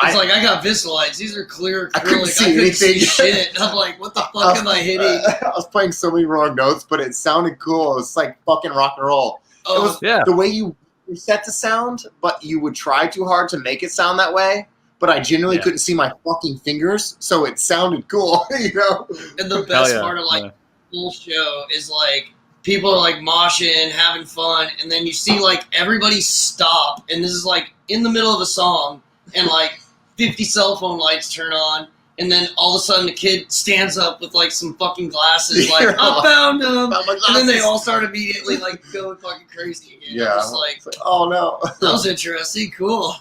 It's like I got Visualites. These are clear acrylic. I couldn't see shit. And I'm like, what the fuck am I hitting? I was playing so many wrong notes, but it sounded cool. It was like fucking rock and roll. Oh, it was the way you set the sound, but you would try too hard to make it sound that way. But I genuinely couldn't see my fucking fingers, so it sounded cool, you know? And the best part of the whole show is like people are like moshing, having fun, and then you see like everybody stop, and this is like in the middle of a song, and like 50 cell phone lights turn on, and then all of a sudden the kid stands up with like some fucking glasses, like I found them, and then they all start immediately like going fucking crazy again. Yeah, it's like, oh no, that was interesting, cool.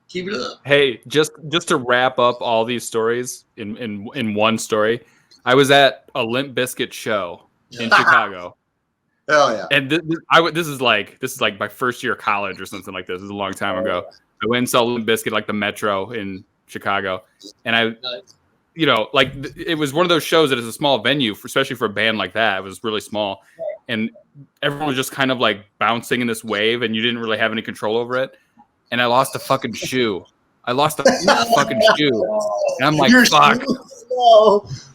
Keep it up. Hey, just to wrap up all these stories in one story, I was at a Limp Bizkit show in Chicago. Hell yeah! And this is like my first year of college or something like this. This is a long time ago. I went and saw Limp Bizkit like the Metro in Chicago, and you know, like it was one of those shows that is a small venue, especially for a band like that. It was really small, and everyone was just kind of like bouncing in this wave, and you didn't really have any control over it. And I lost a fucking shoe. I lost a fucking shoe. And I'm like, fuck.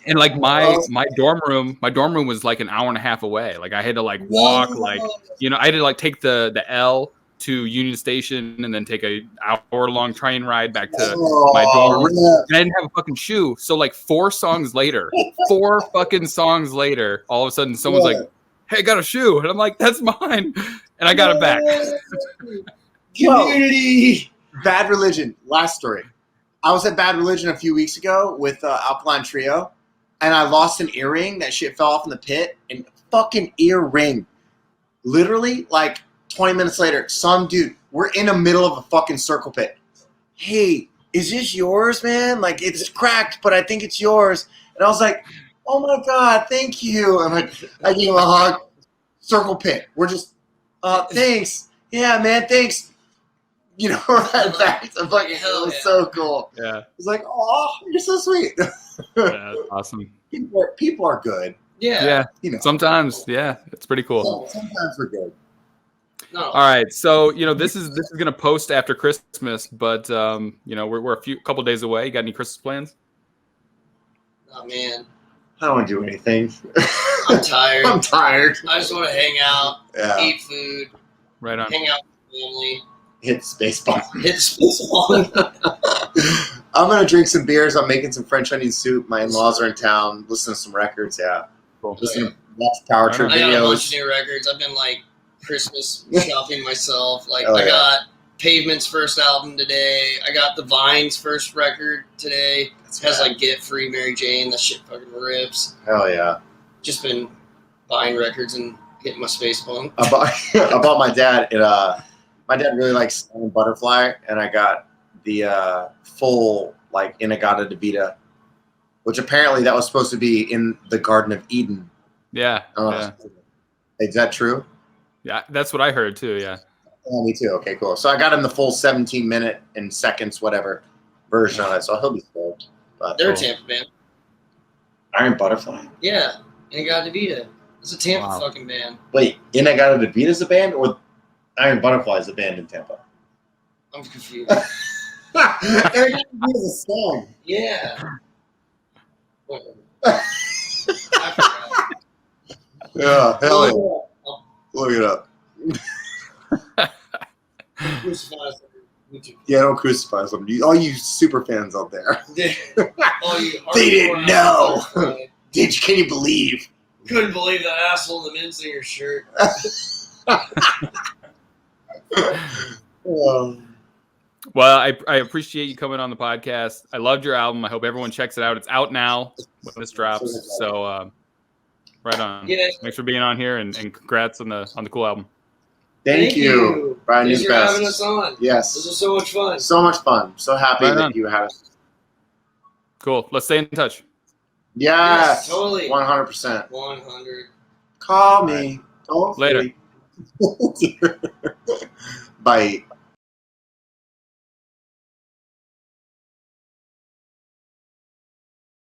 And like my dorm room was like an hour and a half away. Like I had to like walk, like, you know, I had to like take the L to Union Station and then take a hour-long train ride back to my dorm room. And I didn't have a fucking shoe. So like 4 fucking songs later, all of a sudden someone's like, hey, I got a shoe. And I'm like, that's mine. And I got it back. Community. Bad Religion. Last story. I was at Bad Religion a few weeks ago with Alkaline Trio, and I lost an earring. That shit fell off in the pit, and fucking earring. Literally, like 20 minutes later, some dude, we're in the middle of a fucking circle pit. Hey, is this yours, man? Like, it's cracked, but I think it's yours. And I was like, oh my God, thank you. And I gave him a hug. Circle pit. We're just, thanks. Yeah, man, thanks. You know, right back to fucking hell. It was so cool. Yeah. It's like, oh, you're so sweet. Yeah, that's awesome. People are good. Yeah. You know. Sometimes, yeah, it's pretty cool. Sometimes we're good. No. All right, so you know this is gonna post after Christmas, but you know we're a couple days away. You got any Christmas plans? Oh man, I don't want to do anything. I'm tired. I'm tired. I just want to hang out, eat food, right on, hang out with family. Hit Spaceball. I'm going to drink some beers. I'm making some French onion soup. My in-laws are in town. Listen to some records, Cool. Listen to watch Power Trip I got a bunch videos. of new records. I've been like Christmas shopping myself. Like Oh, I yeah. got Pavement's first album today. I got the Vine's first record today. It has like Get Free Mary Jane. That shit fucking rips. Hell yeah. Just been buying records and hitting my space bump. I bought my dad. My dad really likes Stone Butterfly, and I got the full like Inagata Devita, which apparently that was supposed to be in the Garden of Eden. Yeah. Is that true? Yeah, that's what I heard too. Yeah. Oh, me too. Okay, cool. So I got him the full 17-minute and seconds whatever version of it, so he'll be stoked. But They're a Tampa band. Iron Butterfly. Yeah, Inagata Devita. It's a Tampa Wow. fucking band. Wait, Inagata Devita is a band, or Iron Butterfly is a band in Tampa? I'm confused. Inagata Devita is a song. Yeah. I forgot. Yeah, hell yeah. Look it up. Yeah, don't crucify somebody. All you super fans out there. They didn't know. Can you believe? Couldn't believe that asshole in the Minsinger shirt. Well, I appreciate you coming on the podcast. I loved your album. I hope everyone checks it out. It's out now when this drops. So right on. Yeah. Thanks for being on here and congrats on the cool album. Thank you. Brian, Thanks you're for the best. having us on. Yes. This was so much fun. So much fun. So happy Right that on. you had us. Cool. Let's stay in touch. Yes. Totally. 100%. 100. Call me. Don't Later. Bye.